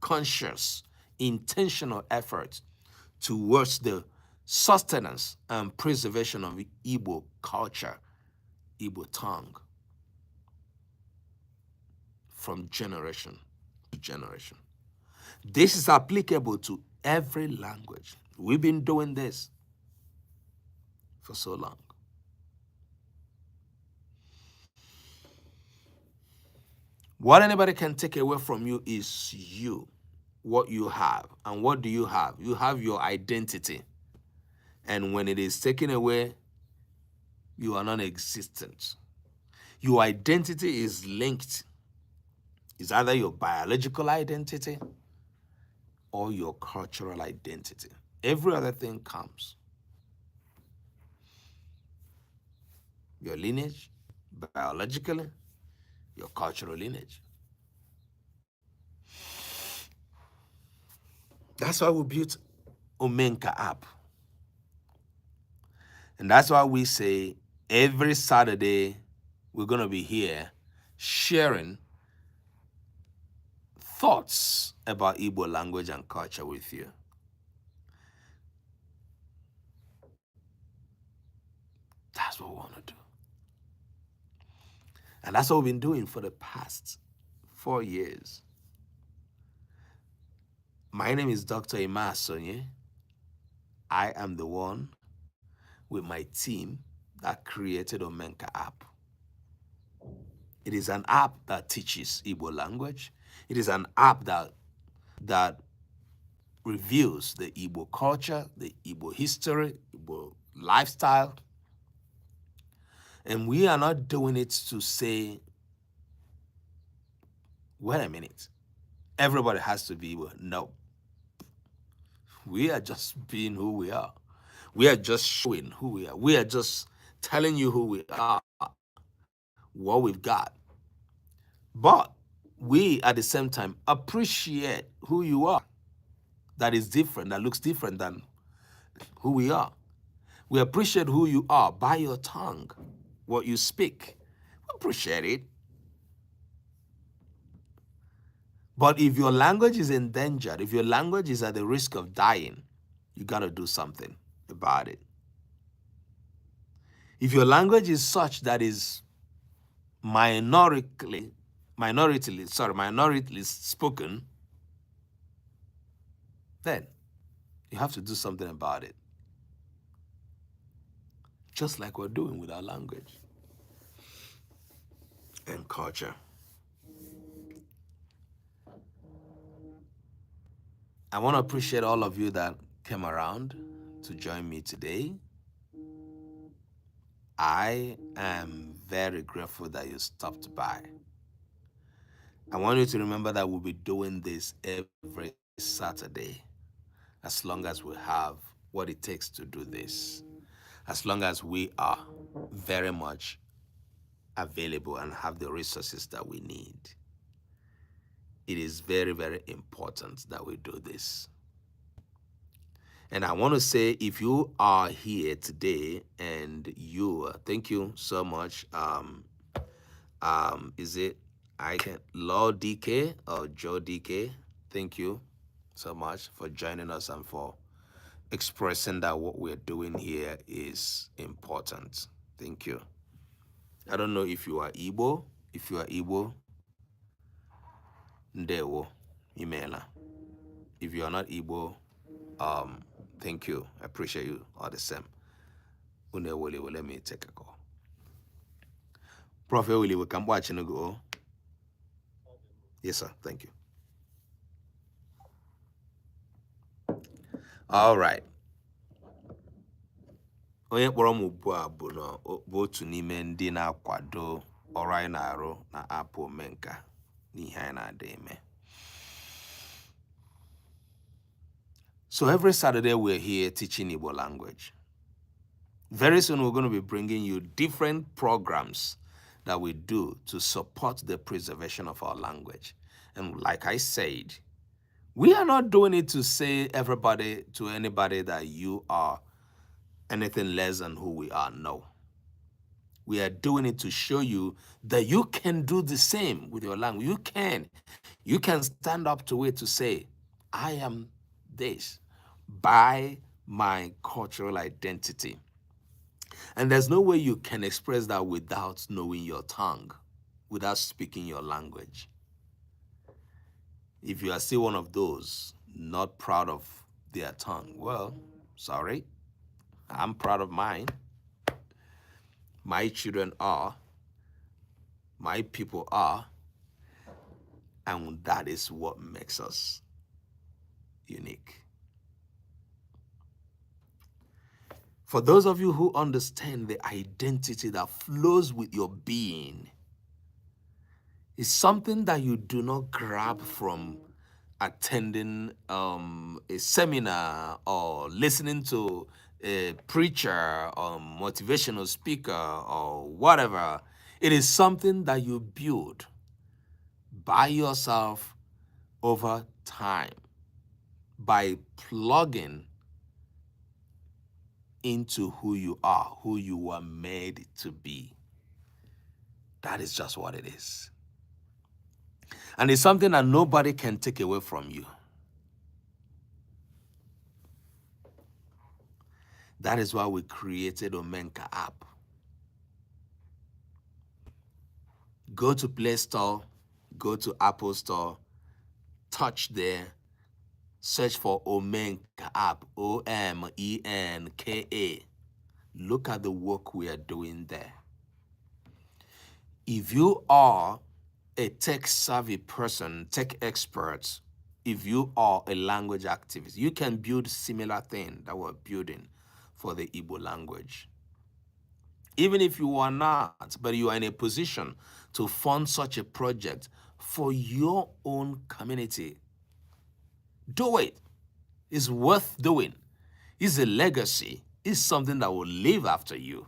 conscious, intentional effort towards the sustenance and preservation of Igbo culture, Igbo tongue, from generation to generation. This is applicable to every language. We've been doing this for so long. What anybody can take away from you is you, what you have. And what do you have? You have your identity. And when it is taken away, you are non-existent. Your identity is linked. It's either your biological identity or your cultural identity. Every other thing comes. Your lineage, biologically, your cultural lineage. That's why we built Omenka app. And that's why we say every Saturday we're going to be here sharing thoughts about Igbo language and culture with you. That's what we want to do. And that's what we've been doing for the past 4 years. My name is Dr. Ima Sonye. I am the one with my team that created Omenka app. It is an app that teaches Igbo language. It is an app that reveals the Igbo culture, the Igbo history, Igbo lifestyle. And we are not doing it to say, wait a minute, everybody has to be Igbo. No. We are just being who we are. We are just showing who we are. We are just telling you who we are, what we've got. But we, at the same time, appreciate who you are. That is different, that looks different than who we are. We appreciate who you are by your tongue, what you speak. We appreciate it. But if your language is endangered, if your language is at the risk of dying, you got to do something about it. If your language is such that is minoritely spoken, then you have to do something about it. Just like we're doing with our language and culture. I want to appreciate all of you that came around to join me today. I am very grateful that you stopped by. I want you to remember that we'll be doing this every Saturday, as long as we have what it takes to do this, as long as we are very much available and have the resources that we need. It is very, very important that we do this. And I want to say, if you are here today and you, thank you so much. Is it Law DK or Joe DK? Thank you so much for joining us and for expressing that what we're doing here is important. Thank you. I don't know if you are Igbo. If you are Igbo, Ndewo, Imela. If you are not Igbo, thank you. I appreciate you all the same. Unewole, let me take a call. Prophet Willie, we can watch and go. Yes, sir. Thank you. All right. Onye kpọrọ m ugbu a bụ otu n'ime ndị na-akwado ọrụ anyị na-arụ na app Omenka n'ihe anyị na-ada eme. So every Saturday we're here teaching Igbo language. Very soon we're going to be bringing you different programs that we do to support the preservation of our language. And like I said, we are not doing it to say to anybody that you are anything less than who we are. No. We are doing it to show you that you can do the same with your language. You can stand up to it to say, I am this by my cultural identity. And there's no way you can express that without knowing your tongue, without speaking your language. If you are still one of those not proud of their tongue, well, sorry, I'm proud of mine. My children are, my people are, and that is what makes us unique. For those of you who understand the identity that flows with your being, it's something that you do not grab from attending a seminar or listening to a preacher or motivational speaker or whatever. It is something that you build by yourself over time by plugging into who you are, who you were made to be. That is just what it is. And it's something that nobody can take away from you. That is why we created Omenka app. Go to Play Store, go to Apple Store, touch there, search for Omenka app, Omenka. Look at the work we are doing there. If you are a tech-savvy person, tech expert, if you are a language activist, you can build similar thing that we're building for the Igbo language. Even if you are not, but you are in a position to fund such a project for your own community, do it. It's worth doing. It's a legacy. It's something that will live after you.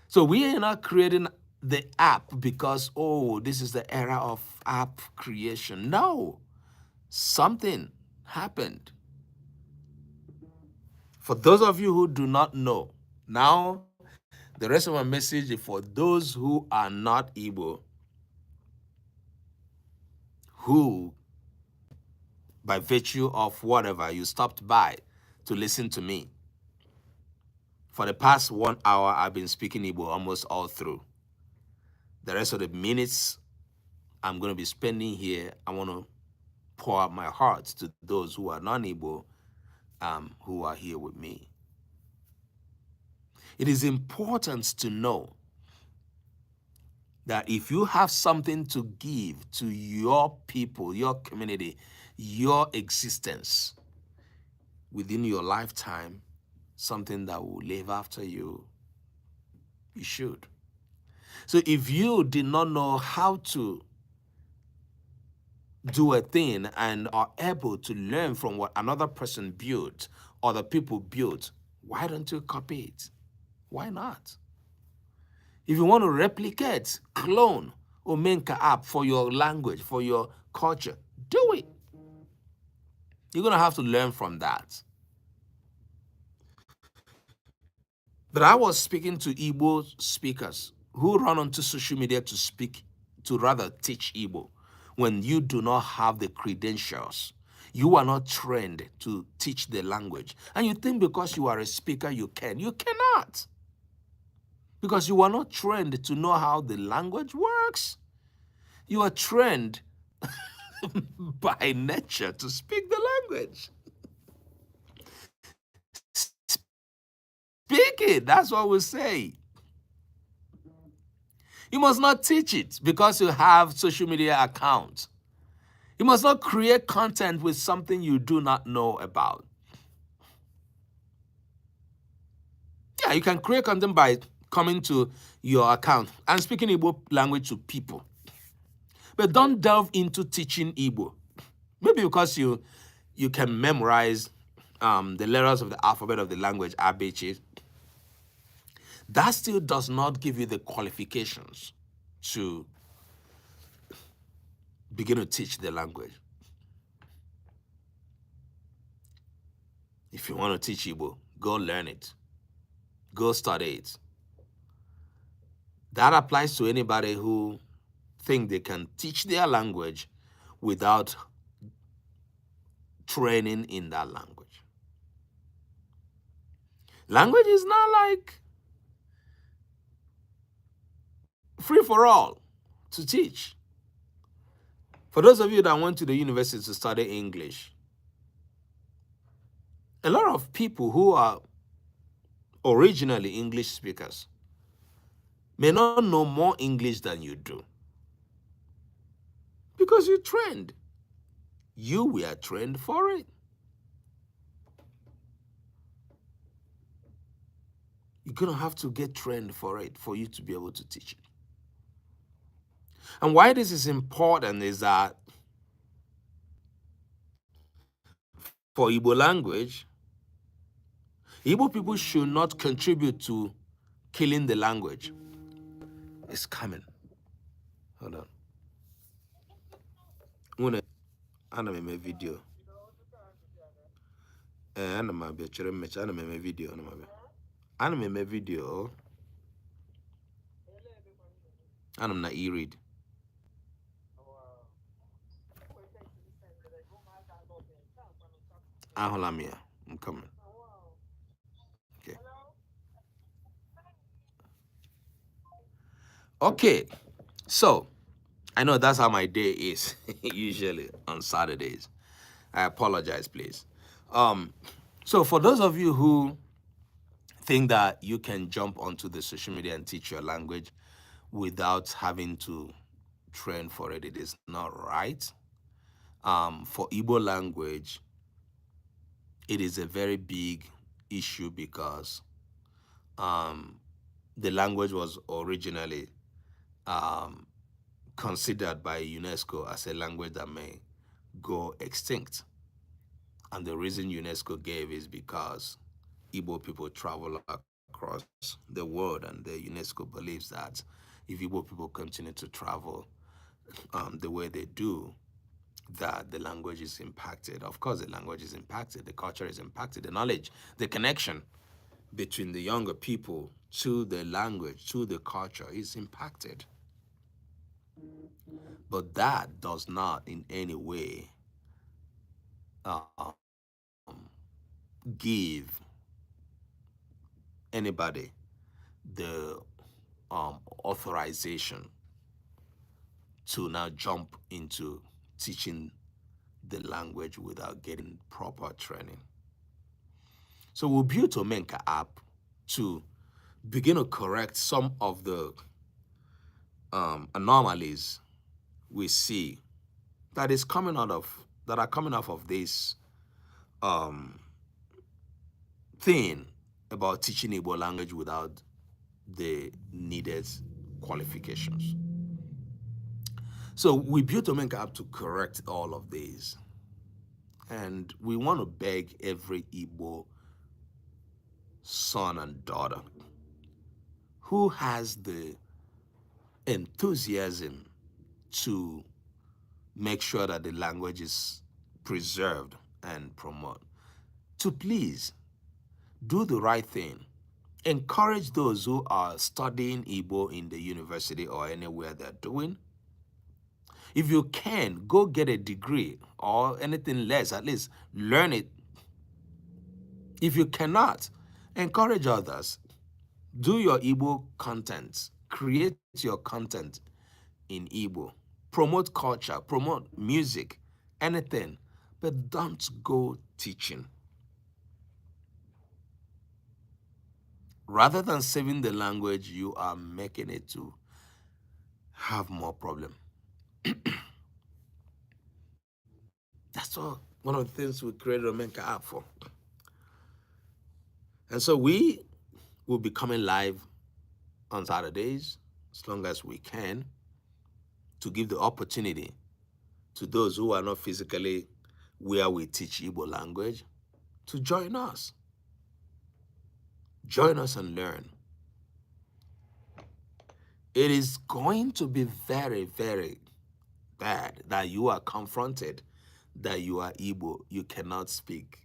So we are not creating the app because, oh, this is the era of app creation. No, something happened. For those of you who do not know, now the rest of my message is for those who are not Igbo. who, by virtue of whatever, you stopped by to listen to me. For the past 1 hour, I've been speaking Igbo almost all through. The rest of the minutes I'm going to be spending here, I want to pour out my heart to those who are non-Igbo, who are here with me. It is important to know that if you have something to give to your people, your community, your existence within your lifetime, something that will live after you, you should. So if you did not know how to do a thing and are able to learn from what another person built or the people built, why don't you copy it? Why not? If you want to replicate, clone Omenka app for your language, for your culture, do it. You're going to have to learn from that. But I was speaking to Igbo speakers who run onto social media to speak, to rather teach Igbo, when you do not have the credentials. You are not trained to teach the language. And you think because you are a speaker, you can. You cannot. Because you are not trained to know how the language works. You are trained by nature to speak the language. Speak it, that's what we say. You must not teach it because you have social media accounts. You must not create content with something you do not know about. Yeah, you can create content by coming to your account and speaking Igbo language to people. But don't delve into teaching Igbo. Maybe because you can memorize the letters of the alphabet of the language, ABC. That still does not give you the qualifications to begin to teach the language. If you want to teach Igbo, go learn it. Go study it. That applies to anybody who think they can teach their language without training in that language. Language is not like free for all to teach. For those of you that went to the university to study English, a lot of people who are originally English speakers may not know more English than you do. Because you trained. You were trained for it. You're going to have to get trained for it for you to be able to teach it. And why this is important is that for Igbo language, Igbo people should not contribute to killing the language. It's coming. Hold on. Ana m eme video. Ana m abịa chere mmechi. Ana m eme video. Ana m eme video. Ana m na e-read. Ahụla m ya. I'm coming. Okay. Okay. So, I know that's how my day is usually on Saturdays. I apologize, please. So for those of you who think that you can jump onto the social media and teach your language without having to train for it, it is not right. For Igbo language, it is a very big issue because the language was originally considered by UNESCO as a language that may go extinct. And the reason UNESCO gave is because Igbo people travel across the world, and the UNESCO believes that if Igbo people continue to travel the way they do, that the language is impacted. Of course, the language is impacted, the culture is impacted, the knowledge, the connection between the younger people to the language, to the culture is impacted. But that does not in any way um, give anybody the authorization to now jump into teaching the language without getting proper training. So we built Omenka app to begin to correct some of the anomalies we see that are coming off of this um, thing about teaching Igbo language without the needed qualifications. So we built Omenka app to correct all of these. And we want to beg every Igbo son and daughter who has the enthusiasm to make sure that the language is preserved and promoted, to please do the right thing. Encourage those who are studying Igbo in the university or anywhere they're doing. If you can, go get a degree or anything less, at least learn it. If you cannot, encourage others. Do your Igbo content. Create your content in Igbo. Promote culture, promote music, anything. But don't go teaching. Rather than saving the language, you are making it to have more problem. That's all. One of the things we created Omenka app for. And so we will be coming live on Saturdays, as long as we can, to give the opportunity to those who are not physically where we teach Igbo language to join us. Join us and learn. It is going to be very, very bad that you are confronted that you are Igbo, you cannot speak,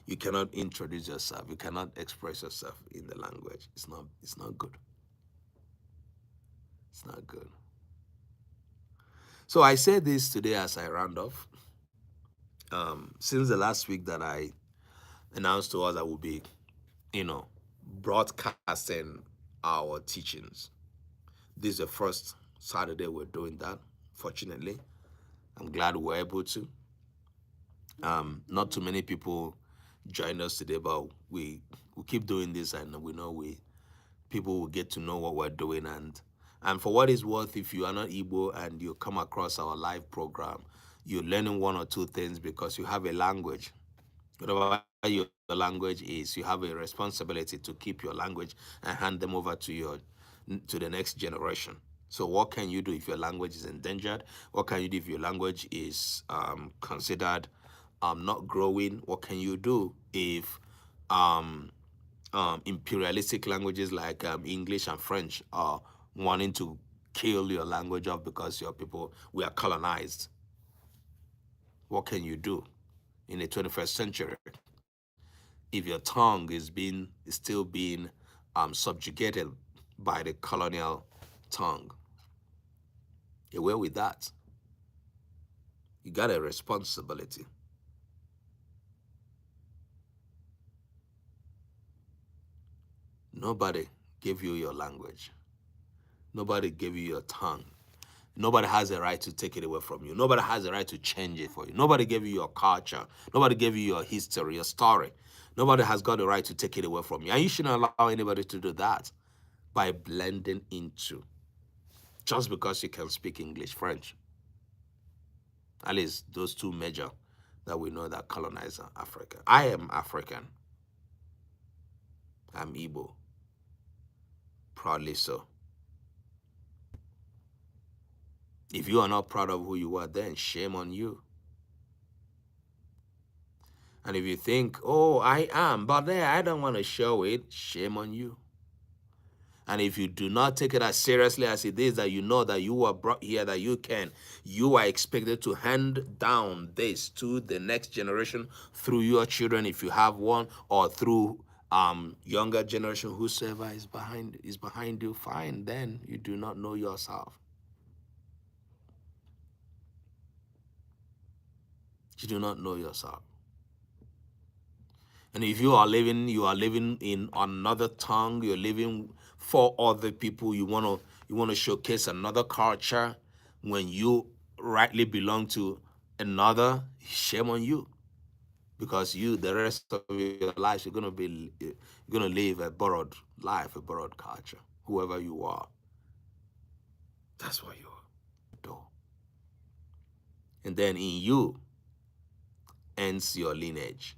you cannot introduce yourself, you cannot express yourself in the language. It's not good. It's not good. So I say this today as I round off. Since the last week that I announced to us I will be, broadcasting our teachings. This is the first Saturday we're doing that, fortunately. I'm glad we're able to. Not too many people joined us today, but we keep doing this, and we know people will get to know what we're doing. And for what it's worth, if you are not Igbo and you come across our live program, you're learning one or two things because you have a language. Whatever your language is, you have a responsibility to keep your language and hand them over to the next generation. So what can you do if your language is endangered? What can you do if your language is considered not growing? What can you do if imperialistic languages like English and French are wanting to kill your language off because your people, we are colonized? What can you do in the 21st century if your tongue is still being subjugated by the colonial tongue? Away with that. You got a responsibility. Nobody gave you your language. Nobody gave you your tongue. Nobody has a right to take it away from you. Nobody has a right to change it for you. Nobody gave you your culture. Nobody gave you your history, your story. Nobody has got the right to take it away from you. And you shouldn't allow anybody to do that by blending into, just because you can speak English, French. At least those two major that we know that colonize Africa. I am African. I'm Igbo. Proudly so. If you are not proud of who you are, then shame on you. And if you think, oh, I am, but then I don't want to show it, shame on you. And if you do not take it as seriously as it is, that you know that you are brought here, that you are expected to hand down this to the next generation through your children, if you have one, or through younger generation, whosoever is behind you, fine, then you do not know yourself. You do not know yourself. And if you are living in another tongue, you're living for other people, you wanna showcase another culture when you rightly belong to another, shame on you. Because you, the rest of your life, you're gonna live a borrowed life, a borrowed culture. Whoever you are, that's what you do. And then in you ends your lineage.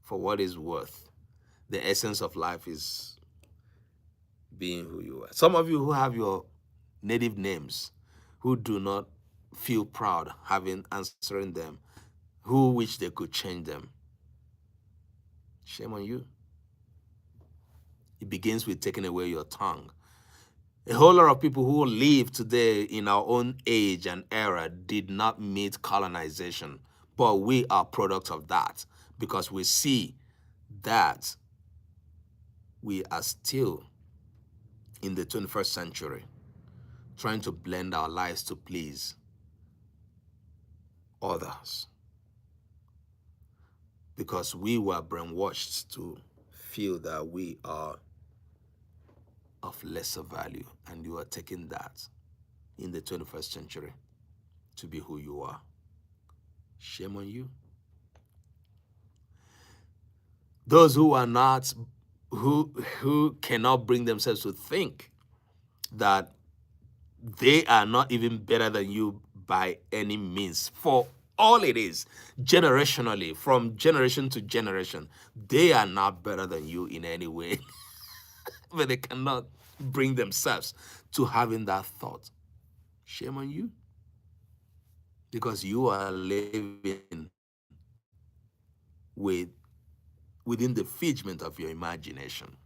For what is worth, the essence of life is being who you are. Some of you who have your native names, who do not feel proud having answering them, who wish they could change them, shame on you. It begins with taking away your tongue. A whole lot of people who live today in our own age and era did not meet colonization, but we are products of that because we see that we are still in the 21st century trying to blend our lives to please others because we were brainwashed to feel that we are of lesser value, and you are taking that in the 21st century to be who you are. Shame on you. Those who are not, who cannot bring themselves to think that they are not even better than you by any means. For all it is, generationally, from generation to generation, they are not better than you in any way. But they cannot bring themselves to having that thought. Shame on you. Because you are living with within the figment of your imagination.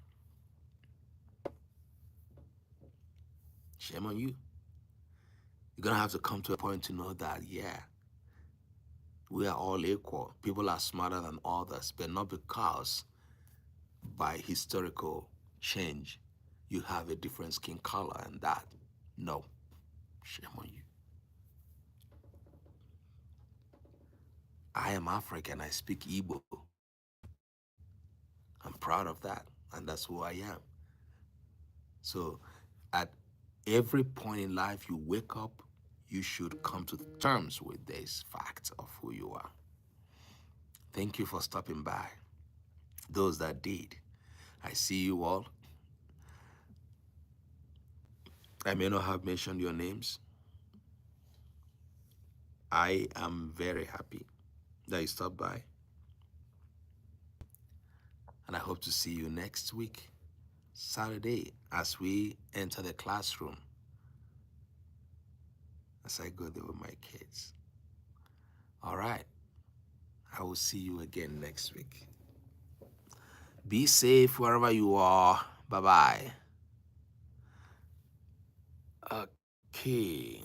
Shame on you. You're gonna have to come to a point to know that, yeah, we are all equal. People are smarter than others, but not because by historical change you have a different skin color and that. No, shame on you. I am African, I speak Igbo. I'm proud of that, and that's who I am. So at every point in life you wake up, you should come to terms with this fact of who you are. Thank you for stopping by. Those that did, I see you all. I may not have mentioned your names. I am very happy that you stopped by. And I hope to see you next week, Saturday, as we enter the classroom, as I go there with my kids. All right. I will see you again next week. Be safe wherever you are. Bye-bye. Okay.